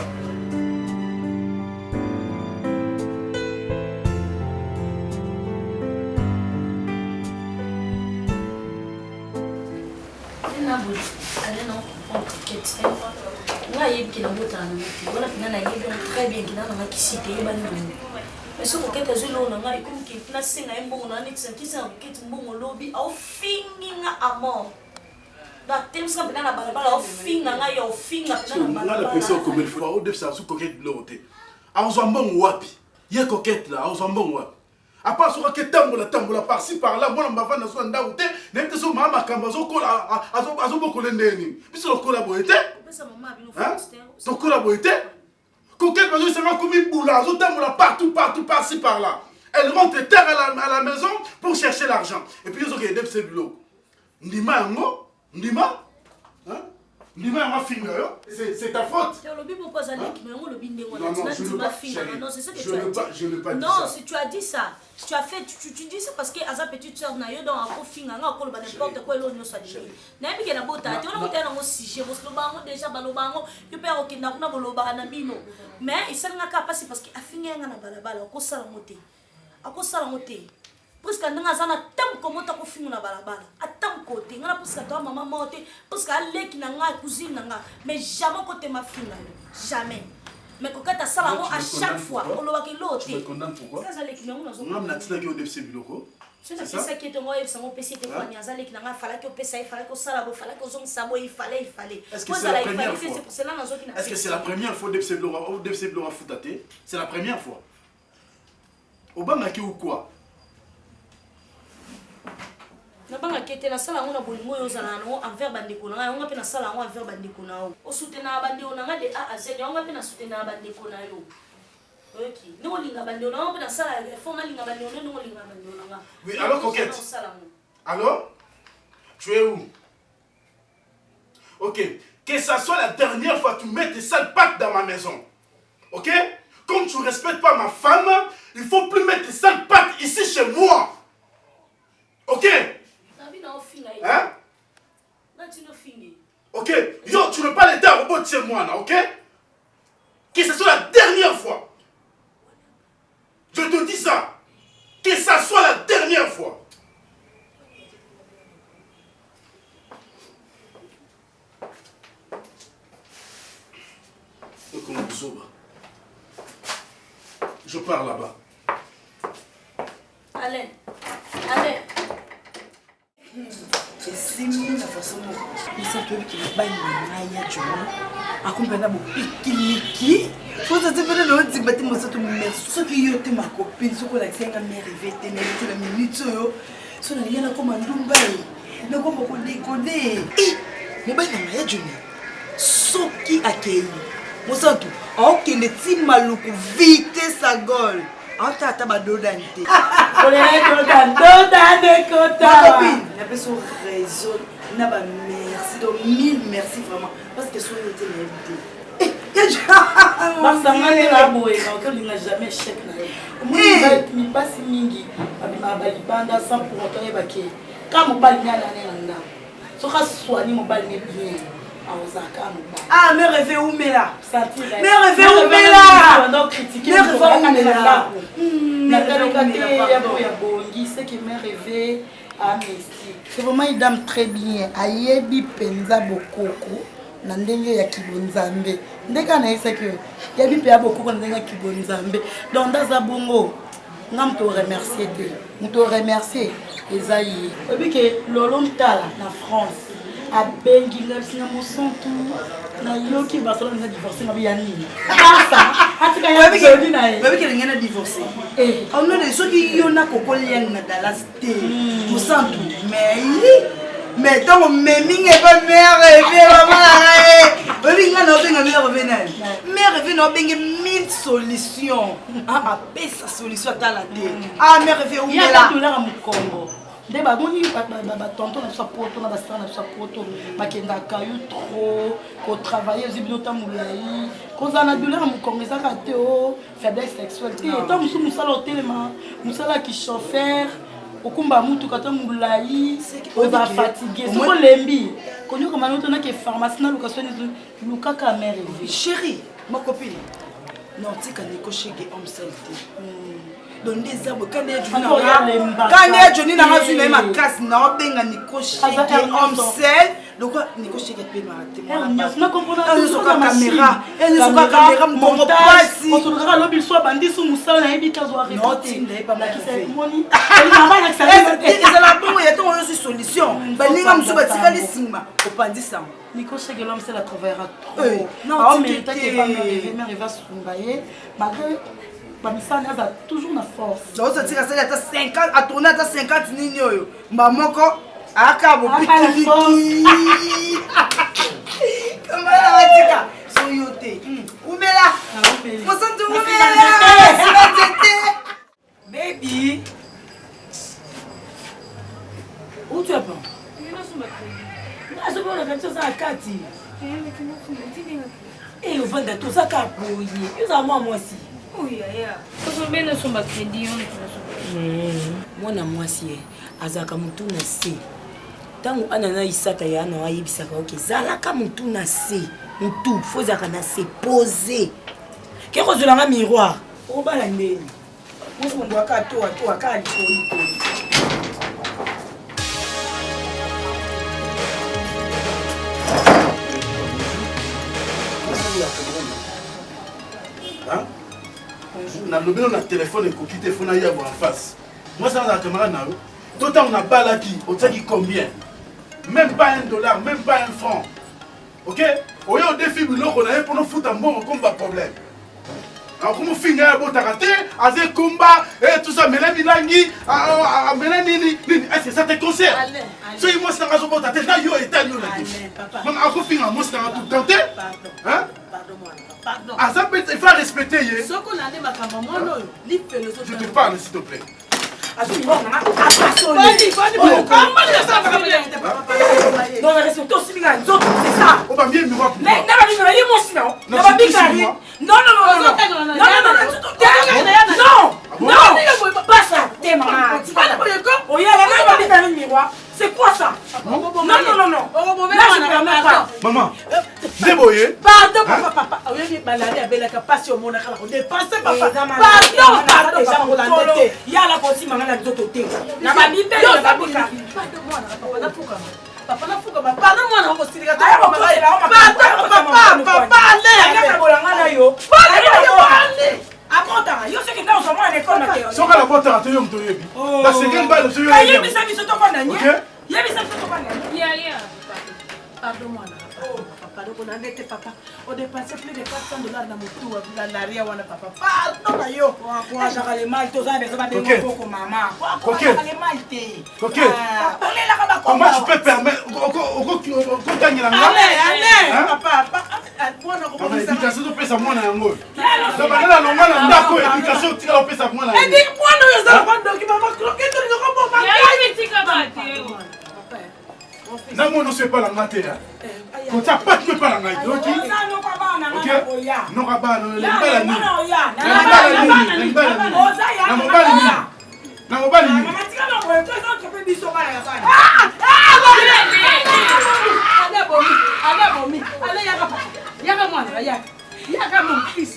Speaker 5: ngai kina botana wala kina na yebi très bien kina na kisite yeba ndungu eso ko keta zelo na ngai comme ki na singa mbongo na nitsa kisa keti mbongo lobi au finginga amo da temsa bana na balabala au finga ngai au finga na balabala
Speaker 9: la pression comme il faut au def ça sous coquette l'autre a mbongo wapi ye coquette là a mbongo wapi à part sur que tambola par-ci par-là moi on va vendre sur ndaouté même que so mama kambazo kola azo bokole ndeni biso lo collaborer
Speaker 5: pesa mama bino
Speaker 9: foster donc collaborer coquette parce que ça va comme boula azo tambola partout par-ci par-là elle rentre terre à la maison pour chercher l'argent et puis ils ont gagné ce boulot ndima ngo ndima hein c'est ta faute.
Speaker 5: Non, c'est ça que tu as dit. Non, si tu as dit ça, tu as fait, tu dis ça parce que Aza petite soeur n'a eu dans un coffin, n'importe quoi, l'on ne soit dit. N'a pas qu'elle a beau t'as dit, on a un aussi, j'ai déjà balobango, tu perds au kidnap, n'a pas nabino. Mais il s'en a qu'à passer parce qu'il a fini un balabala, à cause de la moté. Parce que nous avons tant comme autant qu'on finit na balabala, à tant côté, nous avons parce que toi maman monte, parce que elle qui n'a pas cousine n'a, mais jamais côté ma fille jamais. Mais quand tu as ça à chaque fois, on le voit que l'autre.
Speaker 9: Tu me condamnes pourquoi?
Speaker 5: Ça les qui n'ont pas.
Speaker 9: On a dit que au défi biloko.
Speaker 5: C'est ça qui est en haut, c'est mon PC te quoi, ça les qui n'a pas fallait que PC, il fallait que ça la fallait que son sabo, il fallait.
Speaker 9: Est-ce que c'est la première fois?
Speaker 5: Est-ce
Speaker 9: que c'est la première fois défi biloko foutaté? C'est la première fois. Au bas ou quoi?
Speaker 5: Nabanga kete na sala ngona bolingo yo zala no envers bandeko na nga pe na sala ngo envers bandeko na o soutenir bandeko na nga de A à Z ngo pe na soutenir bandeko na yo OK no linga bandeko na ngo pe na sala fond na linga bandeko no linga bandeko na nga.
Speaker 9: Oui, alors coquette. Alors tu es où? OK, que ça soit la dernière fois que tu mets tes sales pattes dans ma maison. OK? Comme tu respectes pas ma femme, il faut plus mettre tes sales pattes ici chez moi. OK? Hein? Ok, yo, tu ne veux pas l'aider à robot de chez moi, là, ok? Que ce soit la dernière fois. Je te dis ça. Que ça soit la dernière fois. Je pars là-bas.
Speaker 5: Allez.
Speaker 2: esimbi na façon misatoyebi ke mobali na ngai ya jona akompena bopikiliki poza te pene naodimba te mosato merci soki yo te makopine soki olakisenga merive te nayebi na minute oyo so nalingi nakoma ndumba e nakoma kodekode mobali na ngai ya jona soki akei mosantu aokende ti maluku vite sa gole aotata badodani te na peso raison na ba merci donc 1000 merci vraiment parce que so yote na évité
Speaker 4: basangane na boye na okolinga jamais chèque na yo mi basi mingi abima balibanda sans pour autant yebake ka mobali nyana na ndako soka soigner mobali ne bien aozaka mobali
Speaker 2: ah me rêver où mais là
Speaker 4: sentir
Speaker 2: me rêver où mais là
Speaker 4: non critiquer
Speaker 2: me rêver où mais là
Speaker 10: c'est vraiment une dame très bien ayebi penza bokoko na ndenge ya kibonzambe ndeka na yesa que yebi pe ya bokoko na ndenge ya kibonzambe donc ndaza bongo ngam to remercier te muto remercier ezayi obi ke lolo mtala na France abengi ngabisina mosantu na yoki basala na divorcer na biyani asa atika ya jodi na e
Speaker 2: bébé que ngena divorcer on ne so ki yona kokoliang na Dallas te mosantu mais tant meming e ba mère rêver maman bébé ngana obenga mère rêver na mère rêver na obenga 1000 solutions ah pesa solution ta la te ah mère rêver ou
Speaker 4: là ya douleur à mukongo
Speaker 10: nde bamoni batonto na biso poto na basara na biso poto bakendaka yo trop kotravaille ozwi bino ta molai kozala na douleur ya mokongo ezaka te o faiblesse sexuelle te ta mosu mosala otelema mosala ki chauffeur okumba mutuka ta molai ozala fatigue soki olembi konyoka manoto nake pharmacie naluka soni lukaka mare evi
Speaker 2: chéri ma copine non tika nekoshege homme seul te donc des arbres quand les Johnny n'a pas eu ma casse non benga nekoshege homme seul donc nekoshege pe ma
Speaker 10: na comprendre
Speaker 2: elle sur caméra elle sur caméra mon pasi
Speaker 10: on se regarde lobi so bandi su musala na yebi kazo arrêter
Speaker 2: non tinde pas ma
Speaker 10: qui moni elle n'a pas accès
Speaker 2: et la bonne il y a ton solution balinga musu batikali sima opandisa
Speaker 10: Nico Chegelom, c'est la travaillera trop. Non, on mérite que ma va se tomber. Malgré Bamissa a toujours la force.
Speaker 2: Donc ça tire ça à 50 à tourner à 50 nino. Maman ko akabo pitiki. Comment la tika? Soyote. Umela. Mosantu umela. Baby.
Speaker 4: Où tu as pas? azobona kanti oza na kati ovanda tozaka boye oza mwa mwasi mwana mwasi ye azalaka motu na se ntango ana na isaka ya ana ayebisaka oke ezalaka motu na se motu fo ezalaka na se pose ke kozolanga miroir obala ndeni mosi mondo aka toa kaka likolitoli
Speaker 9: nalobi na téléphone ekoki te fona ya en face moi ça na camarade na yo tota on a balaki otiaki combien même pas $1 même pas $1 OK oyo défi biloko na ye pour nous foutre mbongo comme pas problème comme finga ya botaka te aze komba et tout ça mena bilangi mena nini est-ce que ça te concerne so moi ça raison bota te na yo état yo na te même ako finga moi ça tout tenter hein pardon. Ah, ça peut être, il faut respecter. Je te parle, s'il te plaît.
Speaker 4: Non, la respecte aussi bien les autres, c'est ça.
Speaker 9: On va bien me voir.
Speaker 4: Mais c'est quoi ça? Non. Là, je permets pas.
Speaker 9: Maman, débrouillez.
Speaker 4: Pardon, papa. Oui, maladie avec la capacité au monde à dépasser, papa. Pardon. Il y a la possibilité, maman, la d'autoté. La babine, pardon-moi, non, papa, yo sais que dans son mois l'école
Speaker 9: so kala bota te yo mto yebi ba second balle so yo
Speaker 4: yebi ça biso to kona ni yebi ça biso to kona
Speaker 8: ya
Speaker 4: pardon-moi papa donc on a été papa on dépensait plus de $400 dans mon tour la l'arrière wana papa pardon yo quoi ça les mal tous ça des ça des beaucoup maman quoi les mal té
Speaker 9: OK comment tu peux permettre on gagne la
Speaker 4: allez papa
Speaker 9: éducation opesa mwana yango zabana longa na ndako éducation otika opesa mwana yango
Speaker 4: edik mwana yo za bandoki mama croquer to ngo mama
Speaker 8: ya bitika bate
Speaker 9: na mona se pas la ngate hein quand tu pas tu pas la ngate OK non ka bana le bala ni na mobali ni
Speaker 4: mama tika na boye to zo pe biso bala ya bana allez yaka mwana yaka mon fils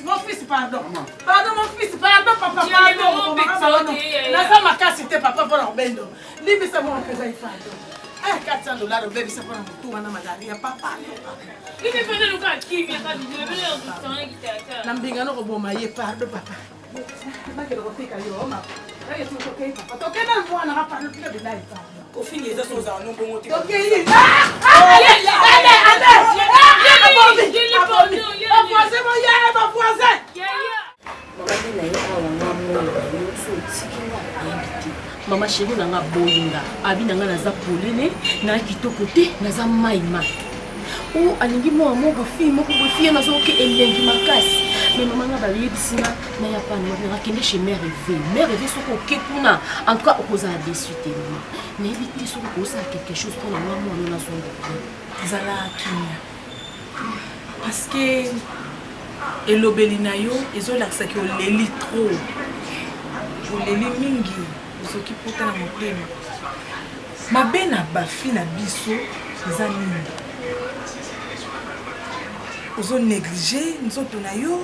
Speaker 4: pardon mon fils pardon papa pardon na ma casse c'était papa pour l'embendo libi c'est moi que j'ai fait $400 bébé c'est pour tout wana madali ya papa
Speaker 8: il me fait le cas qui vient pas de le
Speaker 4: na mbinga no koboma ye pardon papa makelo kopika yo ma ayo tu okay papa tokena mwana hapa ndio bila ita kofini hizo soza wanongo ngoti okay
Speaker 5: mama chéri nanga boyinga abi nanga naza polene na kitoko te naza mai
Speaker 7: ou alingi moi moko bofi na zo ke elengi makasi mais maman nga ba yebisina na ya pas na kende chez mère Eve soko ke kuna en tout cas okoza déçu te maman na éviter soko ko ça quelque chose pour la maman na son
Speaker 2: zala kimia parce que elobeli na yo ezolakisa ki oleli trop oleli mingi ozoki pota na motema mabe na bafi na biso eza nini ozonéglige nzoto na yo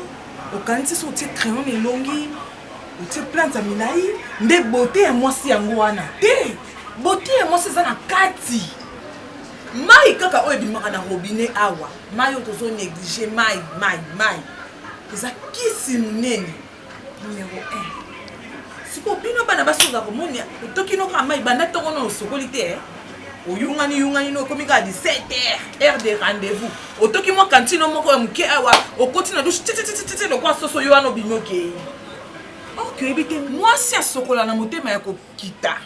Speaker 2: okanisi so otie crayon na elongi otie plante ya milai nde bote ya mwasi yango wana te bote ya mwasi eza na kati mai kaka oyo ebimaka na robinet awa mai oyo tozonéglige mai eza kisi monene numéro 1 siko bino bana basoza komoni otoki noka mai banda ntongo na osokoli te oyungani no okomi kaka 17h heure de rendez-vous otoki mwa kantine moko ya moke awa okoti na dushe tete lokwa soso yo wana obimi okei okeyebi te mwasi asokola na motema ya kokita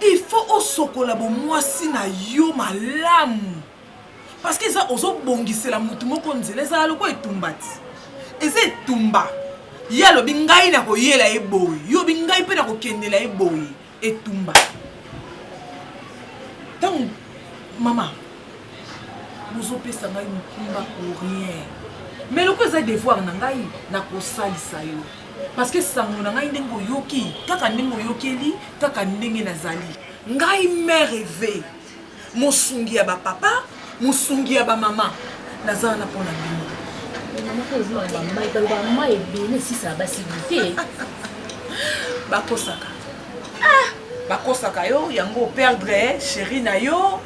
Speaker 2: il faut osokola bomwasi na yo malamu parce que eza ozobongisela motu moko nzela ezala loko etumba ti eza etumba ye alobi ngai na koyela ye boye yo obi ngai mpe na kokendela ye boye etumba ntango mama bozopesa ngai mokumba pour rien mais loko eza devoir na ngai na kosalisa yo parce que sango na ngai ndenge oyoki kaka ndenge oyokeli kaka ndenge nazali ngai mère Eve mosungi ya bapapa mosungi ya bamama nazala na mpona bino bakosaka yo yango perdre chéri na yo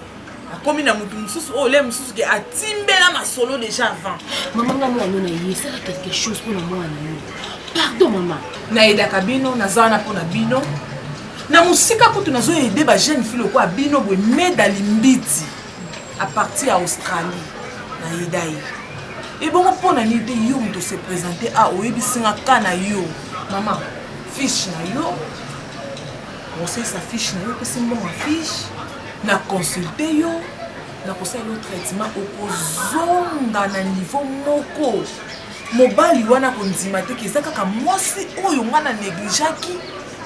Speaker 2: akomi na mutu mosusu oyo le mosusu ke atimbela masolo déjà avant
Speaker 7: maman nga mwana na ye sala quelque chose mpona mwana yo pardon mama
Speaker 2: nayedaka bino nazala na mpona bino na mosika kutu nazoyede bajeune fille lokola bino boye medali mbiti à partir ya Australie nayeda ye ebongo mpona nini te yo moto se présente a oyebisinga ka na yo mama fiche na yo osalisa fiche na yo opesi mbongo fiche na consulte yo na kosala yo traitement okozonga na niveau moko mobali wana kondima te eza kaka mwasi oyo nga na négligeaki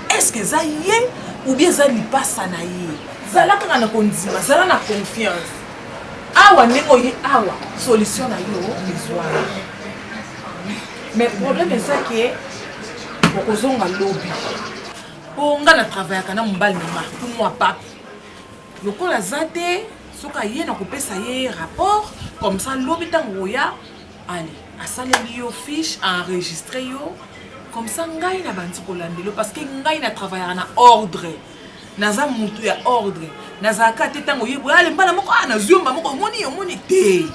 Speaker 2: est-ce que eza ye ou bien eza lipasa na ye zala kaka na kondima zala na confiance awa ndenge oye awa solution na yo ezwala mais problème eza ke okozonga lobi mpo nga na travaillaka na mobali nanga po mwa pape lokola aza te soki aye na kopesa ye rapport comme ça lobi ntango oya ale asaleli yo fiche enregistre yo comme ça ngai na bandi kolandelo parce que ngai na travaillaka na ordre naza mutu ya ordre nazalaka te ntango oyeba ale mbala moko nazwi yomba moko omoni te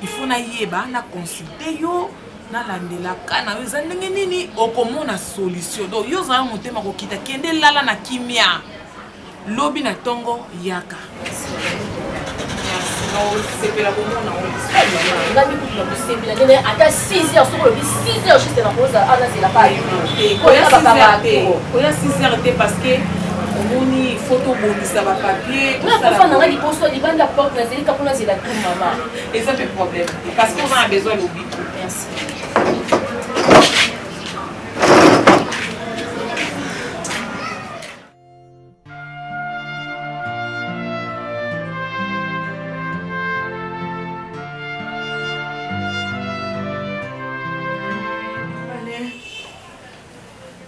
Speaker 2: il faut nayeba na consulte yo nalandelaka na yo eza ndenge nini okomona solution donc yo ozala motema kokita kende lala na kimia lobi na ntongo yaka sepela komona
Speaker 7: ngai mikutu na kosembela ndenge ata 6h soko lobi 6h juste na koza anazela pa
Speaker 2: koya 6h te parce que omoni photo bongisa bapapier
Speaker 7: nakofanda ngai liposo libanda porte nazeli kapo nazela tu mama
Speaker 2: eza mpe problème parce que oza na besoin lobi
Speaker 7: merci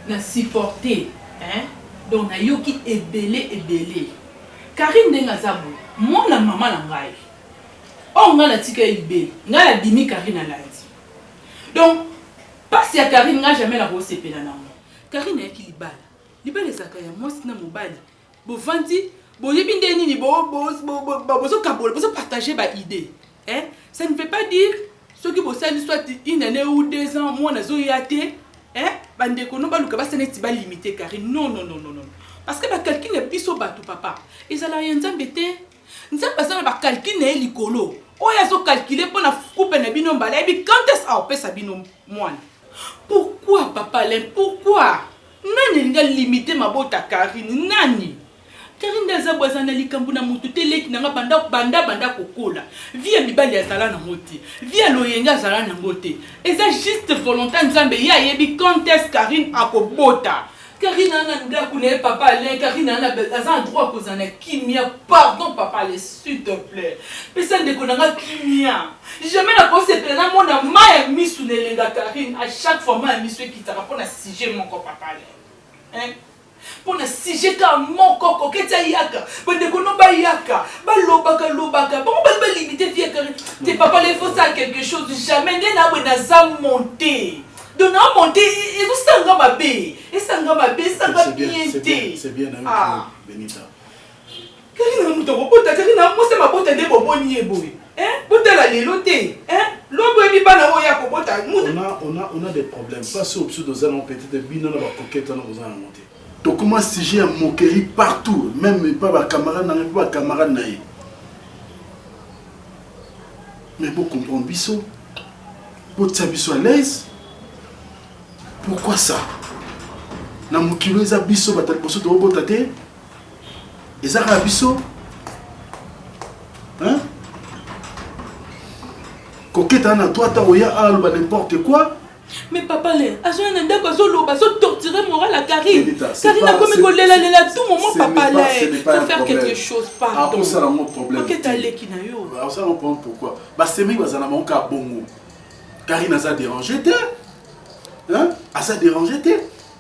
Speaker 11: na supporter hein donc na yoki ebele Karine ndenge aza boye mwana mama na ngai oyo ngai natika ye libele ngai nadimi Karine alandi donc pasi ya Karine ngai jamais nakosepela nango Karine ayaki libala ezalaka ya mwasi na mobali bovandi boyebi nde nini bozokabola bozopartage baidée hein ça ne veut pas dire soki bosali soit une année ou 2 ans mwana azoya te hein bandeko no baluka baseneti ba limiter Karine non parce que ba calcul biso bato papa ezala ya nzambe te nzambe azana ba calcul na likolo oya zo calculer pour na coupe na bino mbala ebi quand est-ce a opesa bino mwana pourquoi papa pourquoi nani nga limiter mabota Karine nani Karine aza bwazana likambo na mutu te leki nanga banda kokola. Via mibali azala na moti. Via loyenga azala na moti. Eza juste volonté nzambe ya yebi quand est Karine akobota. Karine ana ndaku ne papa Alain, Karine ana aza droit kozana kimia. Pardon papa Alain, s'il te plaît. Pesa ndeko nanga kimia. Jamais la pensée plena mona maya misu nelenga Karine à chaque fois maya misu kitaka pona sujet mon papa Alain. Hein? Pona sujet ka mon koko keta yaka. Ndeko no ba yaka. Ba lobaka. Bon ba limiter vie Karine. Tes papa les faut ça quelque chose jamais na bwe na za monter. Donc on monter et vous sanga ma bé. Et sanga ma bé, sanga bien.
Speaker 9: C'est bien avec Benita.
Speaker 11: Karine muto bota Karine mo se ma bota de boboni eboy. Hein? Bota la leloté. Hein? Lobo ebi bana o ya ko bota.
Speaker 9: On a des problèmes. Pas sur de zalon peut-être bino na ba coquette na ozana monter. Donc comment si j'ai un moquerie partout, même pas ma camarade pas camarade naïe. Mais pour comprendre biso, pour ta biso à l'aise. Pourquoi ça? Na mukilo eza biso batali poso to botate. Eza ka biso. Hein? Coquette na toi ta oya aloba n'importe quoi.
Speaker 11: Mais papa le, azo na ndako zo loba zo torturer moral à Karine. Karine a comme kolela tout moment papa le. Faut faire quelque chose pardon.
Speaker 9: Ah, ça mon problème.
Speaker 11: Coquette ale ki na yo.
Speaker 9: Ah, ça on comprend pourquoi. Ba semi bazana monka bongo. Karine a ça dérangé te. Hein? À ça déranger te.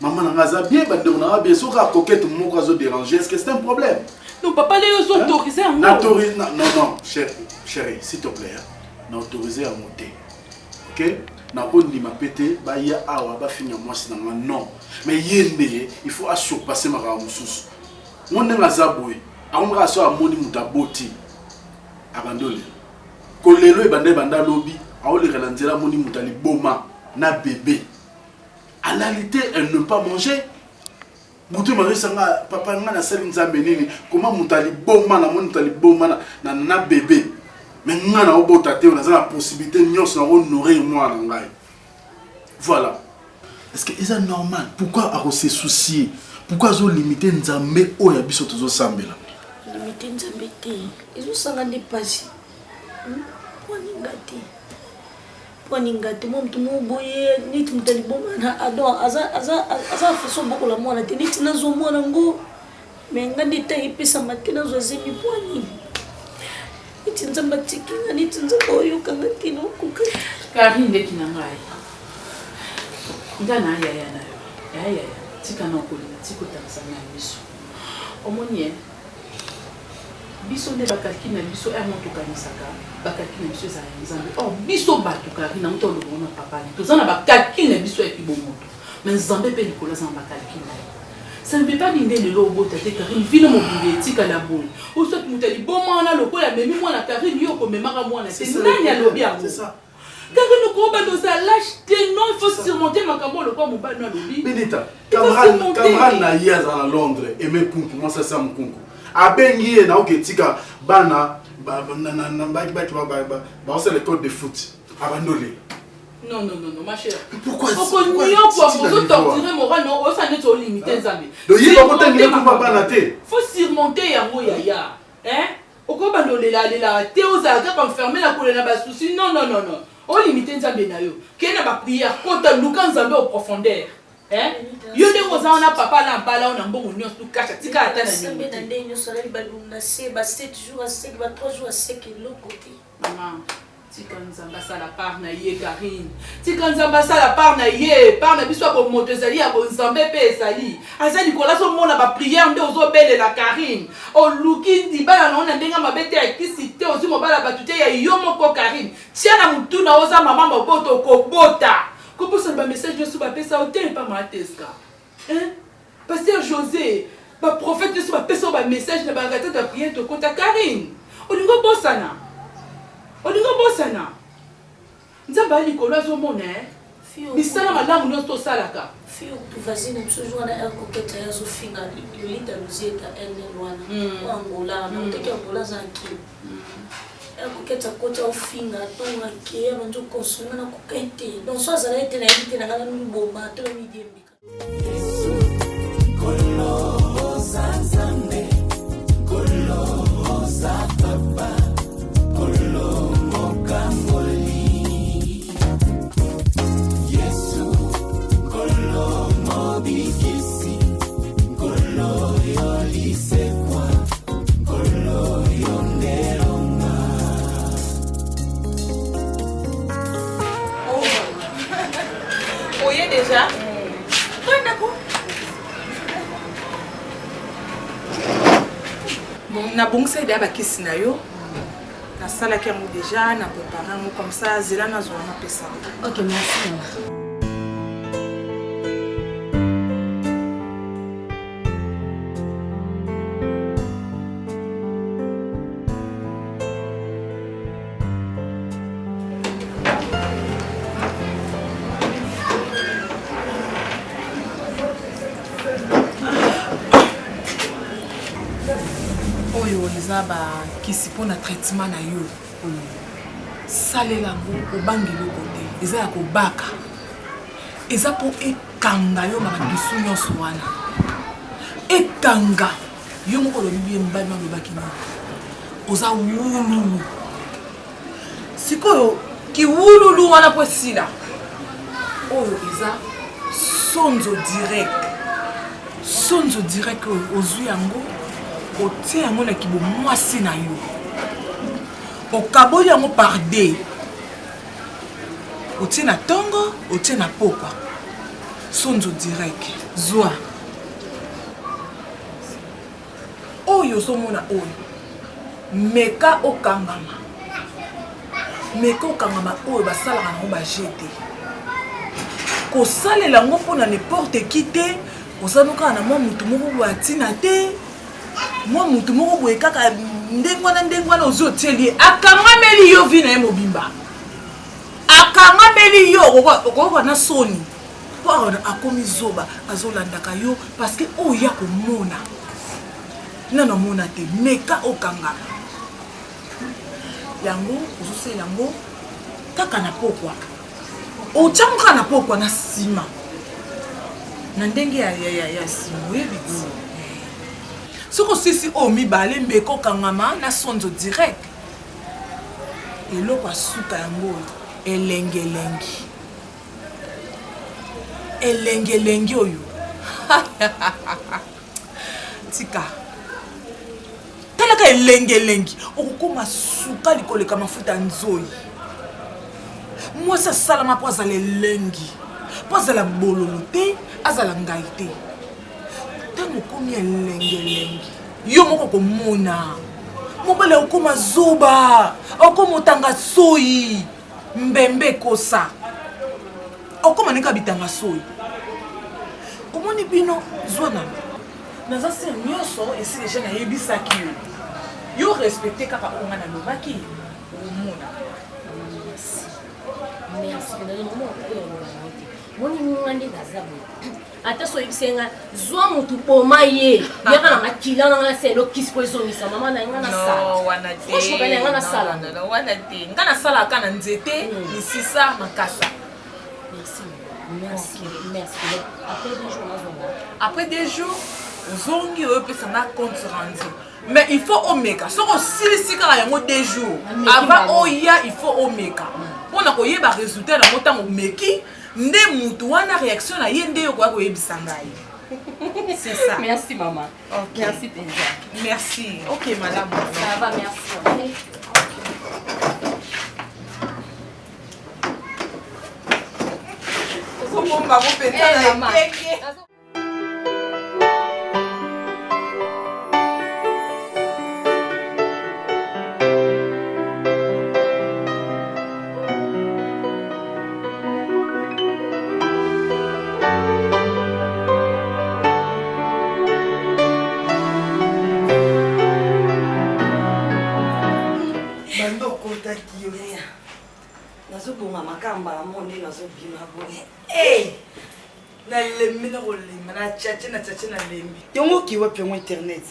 Speaker 9: Maman n'a pas bien, on a bien sûr que coquette mon cas déranger. Est-ce que c'est un problème?
Speaker 11: Non, papa, les autres autorisés à
Speaker 9: monter. Non, chérie, s'il te plaît. On a autorisé à monter. Ok? Na pas dit ma pété, bah il y a awa, bah finir moi c'est non. Mais il faut surpasser ma ramoussous. On est à Zaboui. On va sur à moni mutaboti. Abandonné. Kolelo et banda lobby. A on les ralentir à moni mutali boma na bébé. En réalité, elle ne pas manger. Boutou mari sanga papa ngana sali nzambe nini comment mutali boma na mutali boma na bébé. Mais ngana obotate on a la possibilité nyos na honorer moi na ngai. Voilà. Est-ce que c'est normal? Pourquoi a se soucier? Pourquoi zo limiter nzambe o ya biso tozo sambela?
Speaker 5: Limiter nzambe te. Ezo sanga ne pasi. Poni ngati. Poni ngati mo mtu mo boye niti mutali boma na ado aza faso boko la mwana te niti nazo mwana ngo. Mais ngandi ta ipesa matina zo zemi poni. Niti nzamba tikinga niti nzamba oyo kanga tino kuka.
Speaker 11: Karine de kinangai. Ngana ya tika na kolina tiko tanzania biso omonie biso ne bakaki na biso er moto kanisaka bakaki na biso za nzambe biso bato kari na mto lo na papa ni tozana bakaki na biso ekibo moto mais nzambe pe likola za bakaki na ça ne veut pas dire le lobo tete Karine vino mo bibe tika la boule o soit mutali boma na lokola memi mwana Karine yo ko memaka mwana c'est nani a lobi c'est ça. Karine Koba nous a lâché, non, il faut surmonter ma cambo, le corps mouba na lobby.
Speaker 9: Benita, camarade na hier à Londres, aimé punku, moi ça c'est mon punku. A Bengi na oketika bana ba c'est l'école de foot. Abandonné.
Speaker 11: Non, ma chère.
Speaker 9: Pourquoi?
Speaker 11: Pourquoi vous torturer moral non, ça n'est pas limité Zambé.
Speaker 9: Donc il va pas tenir pour papa na té.
Speaker 11: Faut surmonter ya moya. Hein? Okoba la Théo Zaga pour fermer la colonne à souci. Non. On limite Nzambe na yo. Qu'il n'a pas prière contre Lukan Nzambe au profondeur. Hein? Yo de oza na papa na bala on a bon union tout cache tika ata na
Speaker 5: Nzambe na ndenyo soleil baluna se ba 7 jours à sec ba 3 jours à sec l'autre côté.
Speaker 11: Maman, tika Nzambe ça la part na ye Karine. Tika Nzambe ça la part na ye, part na biso ko motezali ya bo Nzambe pe ezali. Aza Nicolas so mona ba prière nde ozo bele la Karine. O luki di bala na ndenga mabete ya kisite ozi mobala batute ya yo moko Karine. Tia na mutu na oza mama moboto ko bota. Comment ça va message de sous papier ça hôtel pas ma teska. Hein? Pasteur José, ba prophète de sous papier ça ba message na ba gata de prière to kota Karine. Olingo bosana. Nzamba Nicolas zo mona bisala malamu no to salaka.
Speaker 5: Fio tu vas-y na toujours na el koketa ya zo finga lolita luzieta ene lwana. Angola na uteke Angola zanki. El koketa kota ofinga tonga ke abanzo konsuma na kokete. Donc so azala ete na ite na ngala mbomba to mi diembika.
Speaker 2: bon nabongisa ide ya bakisi na yo nasalaki yango déjà na préparé yango comme ça zela nazwa napesa.
Speaker 7: Ok, merci mama.
Speaker 2: eza bakisi mpona traitement na yo salela yango obangeli oko te eza ya kobaka eza mpo ekanga yo mabadusu nyonso wana ekanga yo moko olobi biye mobali alobaki nini oza wululu sikoyo kiwululu wana mpo esila oyo eza sonzo direct oyo ozwi yango otie yango na kibo mwasi na yo okaboli yango par de otie na tongo otie na pokwa sonzo direct zwa oyo ozomona oyo meka okangama oyo basalaka nango bajete kosalela yango mpona n'importe qui te osanokaka na mwa mutu moko boye atina te mwa mutu moko boye kaka ndenge wana ozwi otieli akangameli yo vi na ye mobimba akangameli yo okokoka na soni mpo akomi zoba azolandaka yo parce que oyo ya komona nano amona te meka okangama yango ozosalela yango kaka na pokwa otyango kaka na pokwa na nsima na ndenge ya nsima oyebi ti soki osisi oyo mibale mbeka okangama na sonzo direct eloko asuka yango elengelengi oyo tika talaka elengelengi okokoma suka likoleka mafuta nzoi mwasi asalama mpo azala elengi mpo azala bololo te azala ngai te ntango okomi elengelengi yo moko komona mobali okoma zoba okoma otanga soi mbembe kosa okoma nika bitanga soi omoni bino zwana naza se nyonso esi deja nayebisaki yo respecte kaka onga nalobaki omona
Speaker 7: moni munga nde naza boye ata so yebisenga zwa mutu poma ye yaka na makila na ngana selo kisi po ezongisa mama na ngana sala
Speaker 2: no wana te
Speaker 7: franchement kana ngana sala
Speaker 2: no wana te ngana sala kana nzete misisa makasa
Speaker 7: merci après 2 jours
Speaker 2: ozongi oyo pesanga compte rendu mais il faut omeka soko osilisi kaka yango 2 jours avant oya il faut omeka mpona koyeba résultat nango ntango omeki nde mutu wana réaction na ye nde yokoya koyebisa ngai c'est ça.
Speaker 7: Merci maman.
Speaker 2: Okay.
Speaker 7: Merci Penza.
Speaker 2: Merci. Ok madame.
Speaker 7: Ça va, merci.
Speaker 4: nazobonga makamba ya monde nazobima boye
Speaker 10: nalembi na kolema na chache na lembi yango kiwa mpengo internet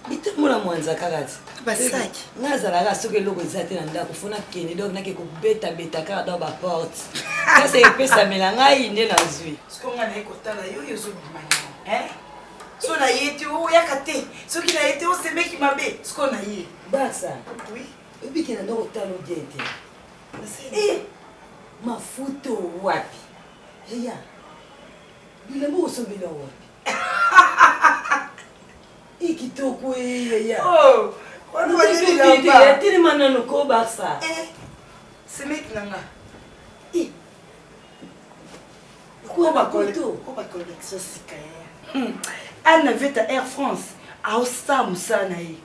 Speaker 4: bitambola mwanza kaka ti
Speaker 10: basaki
Speaker 4: nazalaka soki eloko eza te na ndako fona kende donc nake kobetabeta kaka dans baporte kasi epesamela ngai nde nazwi
Speaker 10: sikonga naye kotala yo yozobima yango so na ye te oyaka te soki na ye te osemeki mabe siko na ye
Speaker 4: basa obike na ndako otala obien te mafuta wapi eya bilamba osomela wapi ikitoko eya telema nano ko basa
Speaker 10: semeki nanga
Speaker 4: kobakoto
Speaker 10: bacollection sika ya ana veta Air France aosala mosala na ye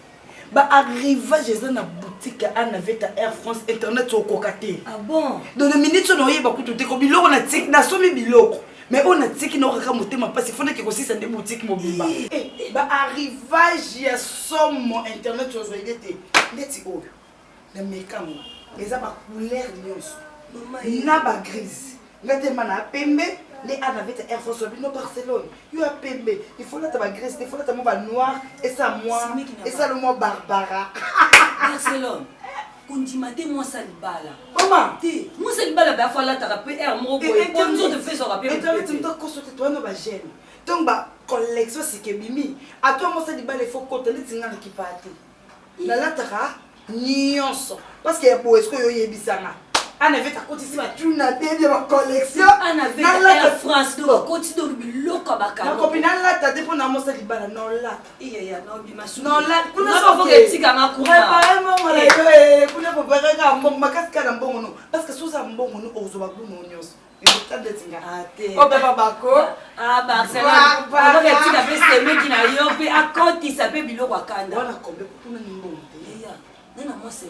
Speaker 10: baarrivage eza na boutique ana avec ta Air France internet okoka te.
Speaker 4: Ah bon?
Speaker 10: Dans le minute on oyeba kutu te ko biloko na tiki na somi biloko mais on a tiki na okaka motema parce fona ke kosisa nde boutique mobimba baarrivage ya somo internet ozoyede te ndeti oyo na mekamo eza ba couleur nyonso na ba grise ngatema na pembe les Anna avec Air France no Barcelone yo a pembe il faut là ta ba grise il faut là ta mo ba noir et ça moi et ça le moi Barbara
Speaker 4: Barcelone kondimate moi ça libala
Speaker 10: maman
Speaker 4: ti moi ça libala ba fa la ta rapper air mo boy comme ça te fait ça rapper
Speaker 10: internet tu me consulter toi no ba gêne donc ba collection c'est que mimi à toi moi ça libala il faut compter les tinga qui parti la la ta nyonso parce que ya bo est-ce que yo yebisanga on avait ta côté ici ma tuna de ma collection
Speaker 4: on avait Air France donc côté de biloko baka
Speaker 10: ma copine là ta dépend na mo ça libala non là
Speaker 4: iya non bimasu
Speaker 10: non là
Speaker 4: kuna pas que tika ngakuma
Speaker 10: préparer mon là yo kuna préparer ka mbongo makasika na mbongo no parce que sous ça mbongo no ozo ba kuno nyos important de tinga ate o baba bako
Speaker 4: Barcelone ba que tika pese meki na yo pe akoti ça pe biloko akanda
Speaker 10: wana kombe kuna ni mbongo
Speaker 4: iya nana mo $50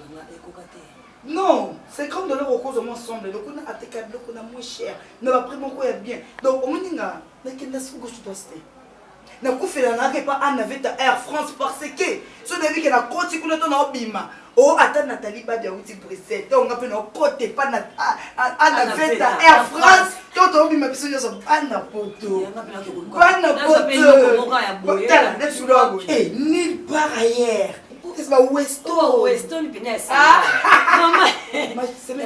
Speaker 4: na ekokate.
Speaker 10: Non, $50 au cause de moi semble. Donc on a attaqué le on a moins cher. Ne va prendre quoi bien. Donc on dit nga, mais qu'est-ce que tu dois faire? Na kufi la n'arrive pas à navet ta Air France parce que ce début que la côte qui nous donne bima. Oh attends Nathalie ba dia outil Bruxelles. Donc on a fait nos côté pas na à navet ta Air France. Toi tu bima biso yo so ana poto. Bana poto. Eh nulle part ailleurs. C'est pas Weston.
Speaker 4: Weston Pinès.
Speaker 10: Maman, c'est là.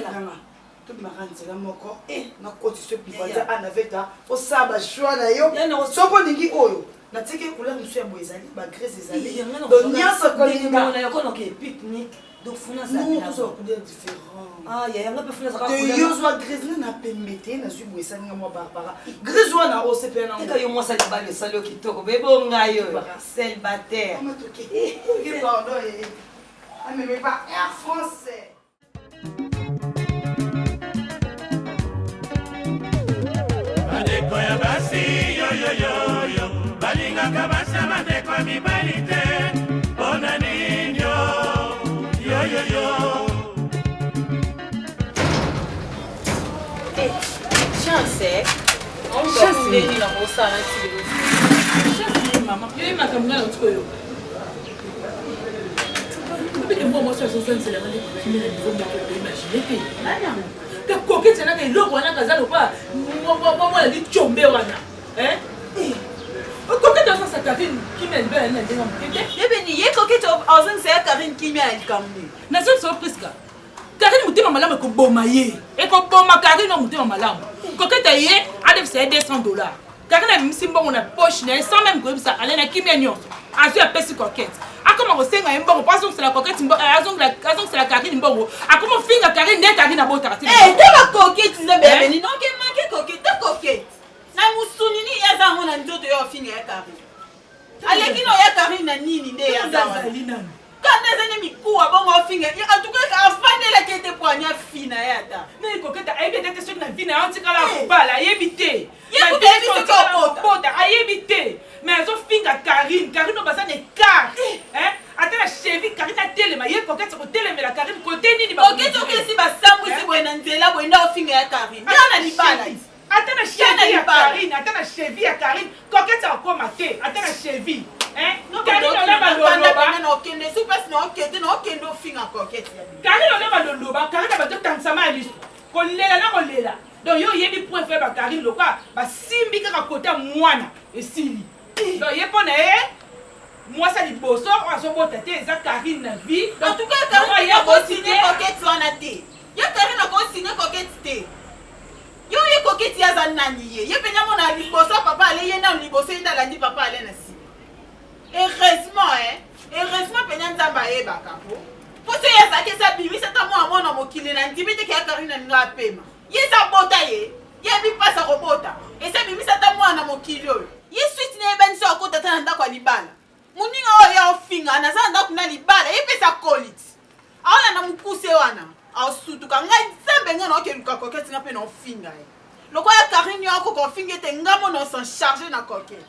Speaker 10: Tout ma rente c'est là moko. Na côté ce pivoter en avait ta. Au saba choix na yo. Sopo ningi oyo. Na tike couleur monsieur ya boezali, ba graisse ezali. Donc nyasa kolinga.
Speaker 4: Na yoko noke pique-nique. Donc funa ça.
Speaker 10: Non, tout ça couleur différent.
Speaker 4: Ah, ya nga pe funa ça
Speaker 10: couleur. De yo soit grise na pembete na su boezali nga mo Barbara. Grise wana o CP na.
Speaker 4: Eka yo mo sa libale salo kitoko. Bebo ngayo. Célibataire.
Speaker 10: Comment toqué? Pardon. Ah mais pas Air France.
Speaker 12: Madeko ya basi yo yo yo yo. Balinga kabasa madeko mibali te. Bona ninyo yo yo yo.
Speaker 8: Chance. On chance ni na mosa na tilo. Chance mama. Yo makamna na tkoyo. Et moi, c'est la manière qui me imaginer. Que coquette, c'est là que l'eau, on a casé ou pas. Moi, la vie tombée, on a. Hein? Coquette, ça, Karine qui m'a bien, elle m'a dit. Eh bien, il y a coquette, c'est Karine qui m'a dit. N'a pas surprise. Karine, m'a malade, comme Bomaye. Et comme Boma, Karine, m'a malade. Coquette, il y a $200. Karine a mis si bon, on a poche, sans même que ça, elle a qui m'a dit. A su apesi coquette. A comment on sait nga mbongo parce que c'est la coquette mbongo c'est la Karine mbongo. A comment finga Karine ne Karine na bota Karine. Eh, de la coquette na bébé non que manque coquette, ta coquette. Na musuni ni ya zango na ndoto yo finga ya Karine. Ale kino ya Karine na nini nde ya zango. Kana zane mikuwa bongo finga. En tout cas afane la kete poanya fina ya ta. Mais coquette a bien été sur na vina antika la kubala yebite. Yebite ko bota ayebite. Mais elles ont fini à Karine. Karine n'a pas ça d'écart. Attends la cheville, Karine a télé. Il y a coquette sur le télé, mais la Karine côté ni pas. Coquette, ok, si ma samou, si vous êtes là, vous êtes fini à Karine. Il y a pas là. Attends la cheville à Karine. Attends la cheville à Karine. Coquette, c'est encore maté. Attends la cheville. Karine, on a mal au loba. Ok, ne sous pas non, ok, non, fini à coquette. Karine, on a mal au loba. Karine, on va dire que ça m'a dit. Qu'on l'est là, on l'est là. Donc, il y a des points faibles à Karine. Le cas, si à côté moi, et si. Donc, il y a pas moi, ça dit beau sort, on a son beau tête, ça Karine na vie. En tout cas, Karine a continué coquette sur la tête. Il y a Karine a continué coquette tête. Il y a coquette ya zanani. Il y a bien mon ali beau sort, papa allait y en libo, c'est dans la dit papa allait nasi. Heureusement, heureusement, Penan Zambaye bakapo. Pour ce ya ça que ça bimi, c'est à moi mon homme qui l'a dit, mais que Karine n'a pas paiement. Il y a sa botaye, il y a bien pas sa robota. Et ça bimi, c'est à moi mon kilo. Ye suite ne ben so ko tata nda kwa libala muninga o ya ofinga na za nda kuna libala ye pesa kolit aona na mukuse wana a sutu ka ngai sembe ngana oke luka coquette nga pe na ofinga loko ya Karine yako ko finga te ngamo no s'en charger na coquette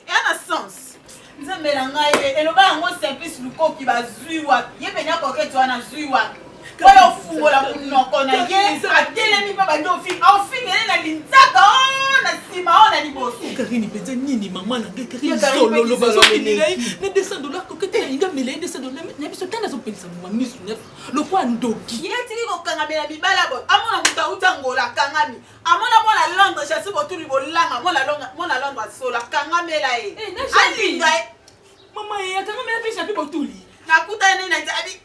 Speaker 8: et en a sens
Speaker 13: nzambe na ngai eloba yango service lukoki bazwi wapi ye penya koketi wana zwi wapi oyo ofungola monoko na ye atelemi mpe bandi ofingele na linzaka na nsima o na liboso
Speaker 8: Karine mpenza nini mama na ngai Karine sololo bazokendela ye na 200 dollars kokete na linga mela ye 200 dollars na biso tanga azopelisa mama misu lokwa ndoki
Speaker 13: ye tiki kokangamela mibala boye amona moto auti angola akangami amona mwana londres chasi botuli bolanga mwana londres asola akangamela ye alinga ye
Speaker 8: mama ye akangamela mpe chapi botuli
Speaker 13: nakuta nini na nzabi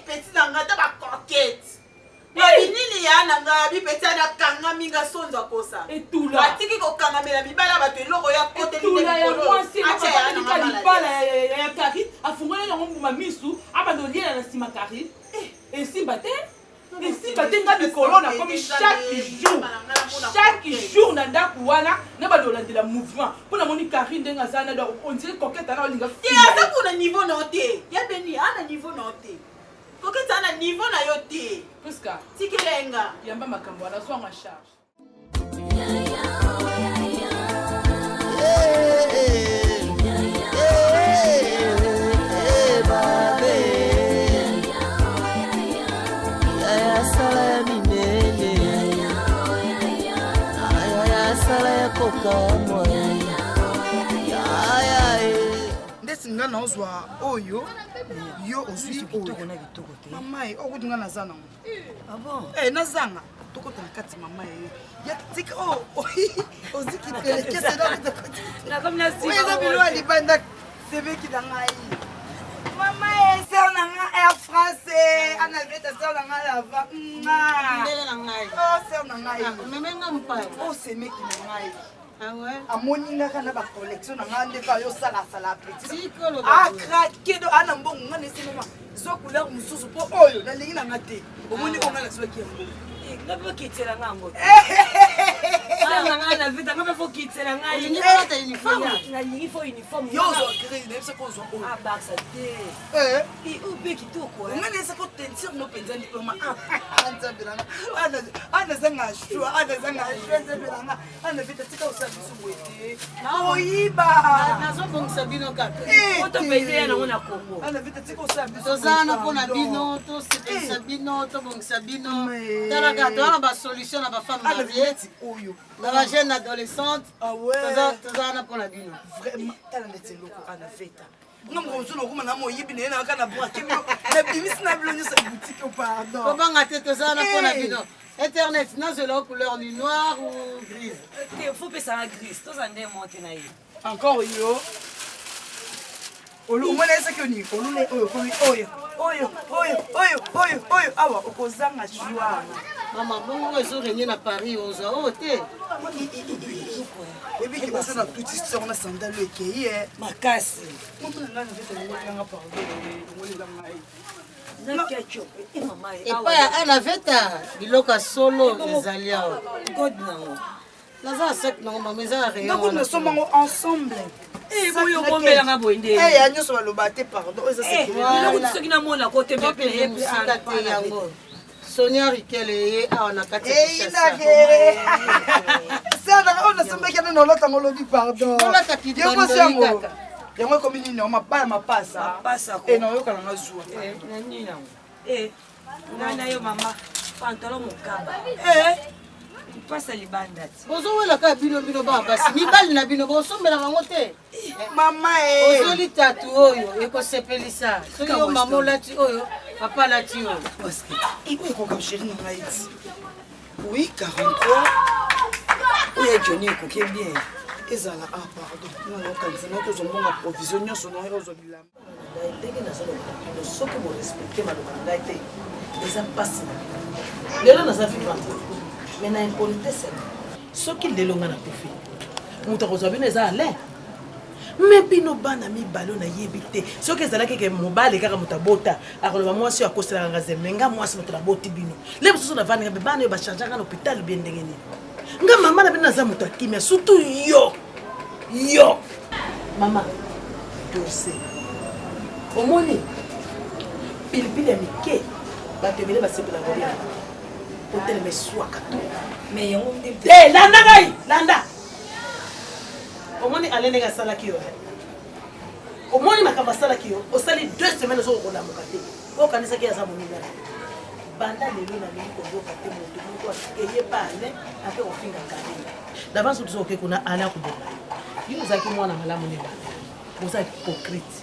Speaker 13: peti na nga ta bakokete yabi nini ya na nga yabi peti ana kangami nga sonza kosa batiki kokangamela mibala bato eloko ya kotelibala
Speaker 8: ya kari afungoli yango mbuma misu abanda oliela na nsima kari esimba te nga mikolo na komi chaque jour na ndako wana na bado olandela mouvement mpo namoni kari ndenge aza na ondire koketa na olinga
Speaker 13: aza kuna niveau na yo te ya beni ana niveau na yo te koketa ana niveau na yo te
Speaker 8: priska
Speaker 13: tikelenga
Speaker 8: yamba makambo wana zwanga charge
Speaker 10: ndesinga naozwa oyo yo ozwi oyo mama ye okuti nga naza nango nazanga tokota na kati mama ye yatika ozwi kipelekesenaeza bilo ya libanda sebeki na ngai mama ye ser na nga air france anaveta ser na nga lava ser na ngai osemeki na ngai amoni ngaka na bacollection na nga ndeka yosalasala petit akrake do ana mbongo nga nesenoma zwa couleur mosusu mpo oyo nalingi na nga te omoni onga nazwaki yango
Speaker 4: ngabokitela ngango
Speaker 10: yo ozwa grille nayebisa ko ozwa oyo
Speaker 4: upe kitoko
Speaker 10: nga nayebisa ko tensire no mpenza diploma nzambelanga anazanga shwa anazanga shwa nzambelanga anavita tika osabisu boye te oyiba
Speaker 4: nazobongisa bino kaka
Speaker 10: otopeiseya nango na kongo anavita tika osabisu
Speaker 4: tozana mpona bino tosepelisa bino tobongisa bino talaka towana basolution na bafemme marie na bajeune adolescente tozana mpona bino
Speaker 10: vraiment tala ndeti eloko anaveta nga mokomosu nakoma na moyibi naye naka na brake bino nabimisi na bilo nyonso boutique pardon
Speaker 4: kobanga te tozana mpona bino internet nazwela couleur ni noir ou grise te fo pesanga grise toza nde monte na ye
Speaker 10: encore yo omona esaki oni olule oyo awa okozanga joie
Speaker 4: mama bongo ezorenye na paris ozwa oyo te
Speaker 10: ebiki baza na toute histoire na sandalo ekei
Speaker 4: makasi epai ya anaveta biloko ya solo ezali awa god nango naza na sak nango mama eza na rayon
Speaker 10: nasomango ensemble
Speaker 4: boyokombelanga boye nde
Speaker 10: ya nyonso baloba te pardon
Speaker 4: soki namona kote mosika te yango sonia rikele ye awa na kati
Speaker 10: oyo nasombekene nolotango olobi pardon yokosi yango yango ekomi nini mabaya mapasa nayoka nanga zuwa
Speaker 4: ngai na yo mama pantalo mokaba mpasa libanda ti
Speaker 10: bozowelaka bino bana basi mibali na bino bosombelaka yango te mama
Speaker 4: ozoli tatu oyo ekosepelisa soki yo mama olati oyo papa alati oyo
Speaker 10: ekoka chéri na ngai ti oui 43 oyo joni ekoki bien ezala pardon nayokanisa nao tozombonga provision nyonso nayo ozwa bilamba
Speaker 4: ndenge nazolobaa soki borespecte maloba na ngai te eza mpasi na bino lelo naza vivante me na impolitesse soki lelo nga na kufi moto akozwa bino eza ale me bino bana mibale nayebi te soki ezalaki ke mobali kaka moto abota akoloba mwasi oyo akoselaka nga zembe nga mwasi moto naboti bino le mosusu navandika mpe bana oyo bachangeaka na hôpital bie ndenge nini nga mama na bino naza moto akimia surtout yo mama dose omoni pilipili ya mike bato ebele basepela kolia otelema eswaka to me yango landa ngai landa omoni ale ndenge asalaki yo
Speaker 14: omoni makambo asalaki yo osali 2 semaines ozokolamuka te okanisaki aza moninga banda lelo nalingi koboka te moto moko eye pane ape kofinga Karine d'avance tozoke kuna ala koboma yo ozalaki mwana malamu ne bana oza hypocrite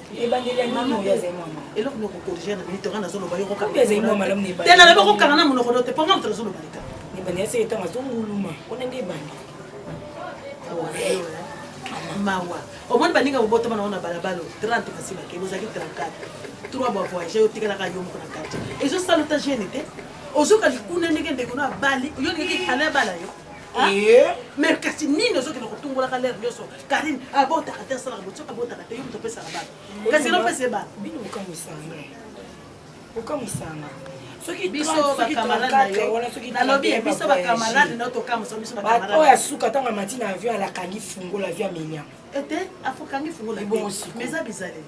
Speaker 14: eloko nokokorige na minute oka nazoloba yo te nalobi okokanga na monoko no te mponga moto nazoloba leka mawa omoni baninga bobotama nango na balabala 30 kasi bakei ozalaki 34 3 bavoyage otikalaka yo moko na quartier ezosala ota gene te ozoka likuna ndenge ndeko no abali yo ndengeki ala abala yo mais kasi nini ozokende kotungolaka lere nyonso Karine abotaka te asalaka botioka abotaka te yo moto opesaka bana kasi nopesa ebana
Speaker 4: bino okamwisanga
Speaker 14: biso bakamarade biso bakamarade notokamosa biso
Speaker 4: oyo asuka ntango amati na avion alakangi fungola avion amenya
Speaker 14: ete afokangi fungola mais eza bizaleli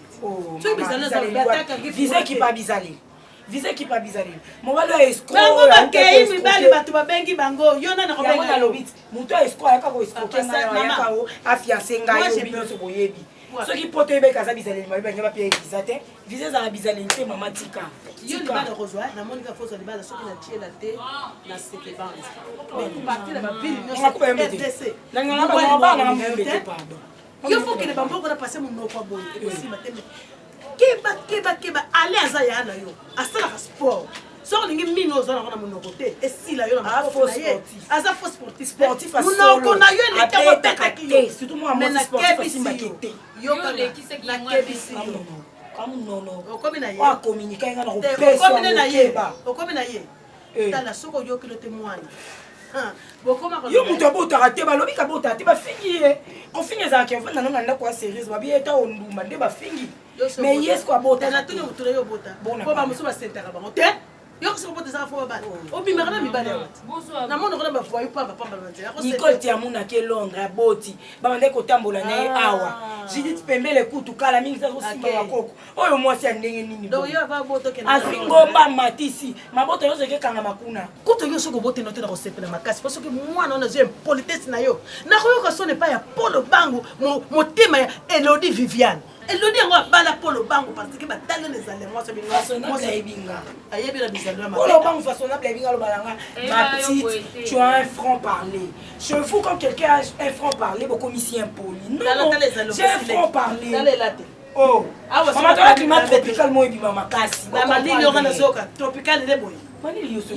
Speaker 4: viseki pa bizaleli mobali oyo
Speaker 14: escrobango bakei mibali bato babengi bango yo nana
Speaker 4: kobengalobiti moto oyo escro ayaka koescroayaka afiance ngai nyonso boyebi soki poto oyebeka aza bizaleli mabe bange bapia visa te visa ezala bizaleli te mama tika
Speaker 14: yo libala kozwa namonika fosa libala soki natiela te na seke banparti na babili nyonso yo fokende bamboko na pase monoko ya boye ekosima te keba ale aza ya na yo asalaka sport soki olingi mino oza nango na monoko te esila yo na makofi na ye aza faux sportif monoko na yo eleki kobetaki yo me nakebisi yo okomi na ye tala soki oyokilo te mwana
Speaker 4: yo moto abotaka te balobi kabotaka te bafingi ye kofinga ezalaki ofanda nonga ndako ya sérieuse babi eta onduma nde bafingi mais yesko abotaka
Speaker 14: te natuni yo bota po bamosu basentaka bango te yo kosoki obota ezaka fo babala obimaka na mibale ya wati namonoko na bafoyu pambapambala na nzela
Speaker 4: nicole tiamunaki londres aboti bamandaki kotambola na ye awa judith pembele kutu kala mingi zazosimba bakoko oyo mwasi ya ndenge nini azingo bamatisi mabota nyonso ekekanga makuna
Speaker 14: kutu yo soki obotena te na kosepela makasi po soki mwana wana azwi impolitesse na yo nakoyoka sone epai ya polo bango motema ya elodi viviane elodi yango abala polo bango parce que batalene ezali mwasi
Speaker 4: ebinga
Speaker 14: ayebi na bizalelo ya
Speaker 4: polo bango façonnable ebinga lobalanga ma petite tu as un franc parler je vous quand quelqu'un a un franc parler bokomisi impoli non j'ai un franc parler oh mama tola climat tropical mo ebima makasi
Speaker 14: na malili yoka nazoyoka tropical nde boye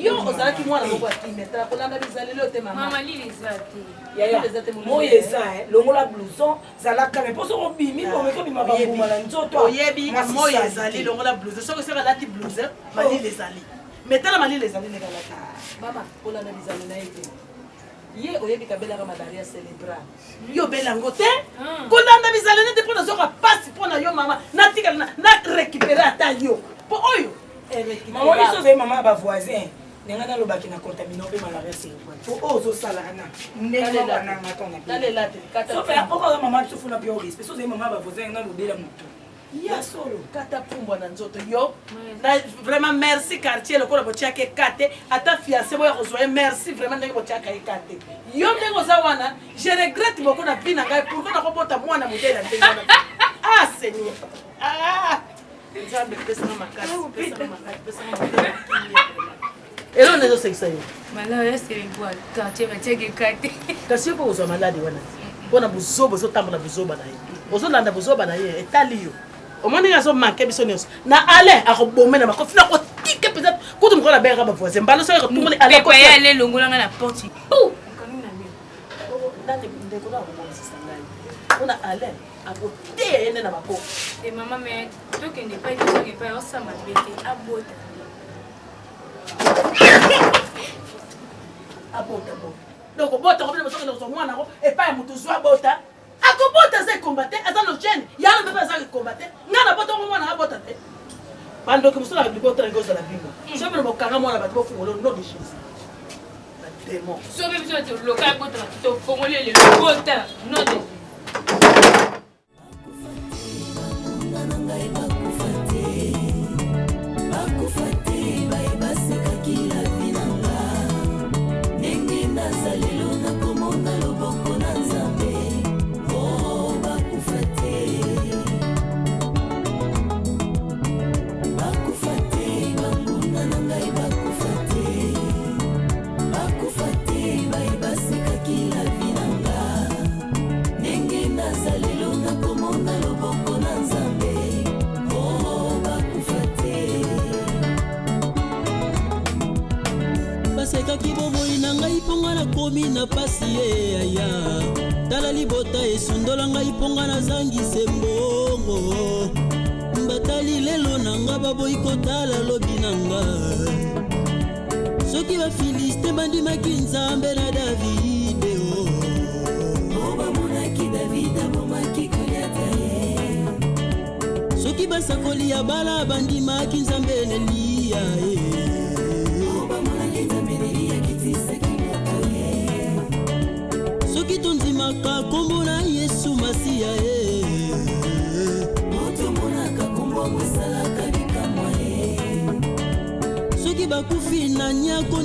Speaker 14: yo ozalaki mwana moko atimetala kolanda bizalelo te
Speaker 4: moyo eza longola blouson zalaka me mpo soki obimi omekobima bambuma na nzoto
Speaker 14: oyebi moyo ezali longola blouson soki soki alati blouson malili ezali metala malili ezali nekalaka mama kolanda bizalelo na ye te ye oyebi kabelaka malaria cérébrale yo belango te kolanda bizalelo te mpo nazoka pasi mpo na yo mama natikala na récupéré ata yo mpo oyo
Speaker 4: mama biso ozali mama ya bavoisin ndenge nalobaki na contamina mpe malaria cérébrale po oyo ozosalaka ndenge wanangaokoka mama biso funa mpe orespect so ozali mama ya bavoisin nalobela motu
Speaker 14: ya solo kata pumbwa na nzoto yo vraiment merci quartier lokola botiaka ekate ata fiancé boya kozwa ye merci vraiment ndenge botiaka ekate yo ndenge oza wana je regrette beaucoup na vie na ngai pourkoi nakobota mwana modele ya ndenge wana ah seigneur nzambe pesanga makasi elo nezosekisa yo kasi yo mpo kozwa maladi wana mpona bozoba ozotambola bozoba na ye ozolanda bozoba na ye etali yo omoni azomake biso nyonso na alain akobomena makofi na kotike mpenza kutu mokolo abengaka bavoisin mbala soki kotumoli
Speaker 5: ale elongolanga na porti
Speaker 14: ndeko na akobongisisa ngai mpona alain akoteya ye nde na bakoko
Speaker 5: mama me tokende epai tozoke epai osama bete abota
Speaker 14: abota donc obota kobina basokende kozwa mwana ko epai ya motu zwa bota akobota aza ekombate aza no gene yana mpepe aza ekombate ngai nabota ngo mwana abota te bandoki mosusu na république otanaki ozala bingo so bino bokanga mwana bato bofungolo no de jésus badémon
Speaker 5: so mpe biso toloka ebotaka tofongoli elelobota no de
Speaker 15: iponga na komi na pasi ye aya tala libota esundola ngai iponga na zangise mbongo batali lelo nanga baboyi kotala lobi nanga soki bafiliste bandimaki nzambe na davide bamonaki davide abomaki goliata ye soki basakoli ya bala bandimaki nzambe neliya ye soki tondimaka kombo na yesu masiya ye motomonaka kombo mosalaka likamwa ye soki bakufi na nyako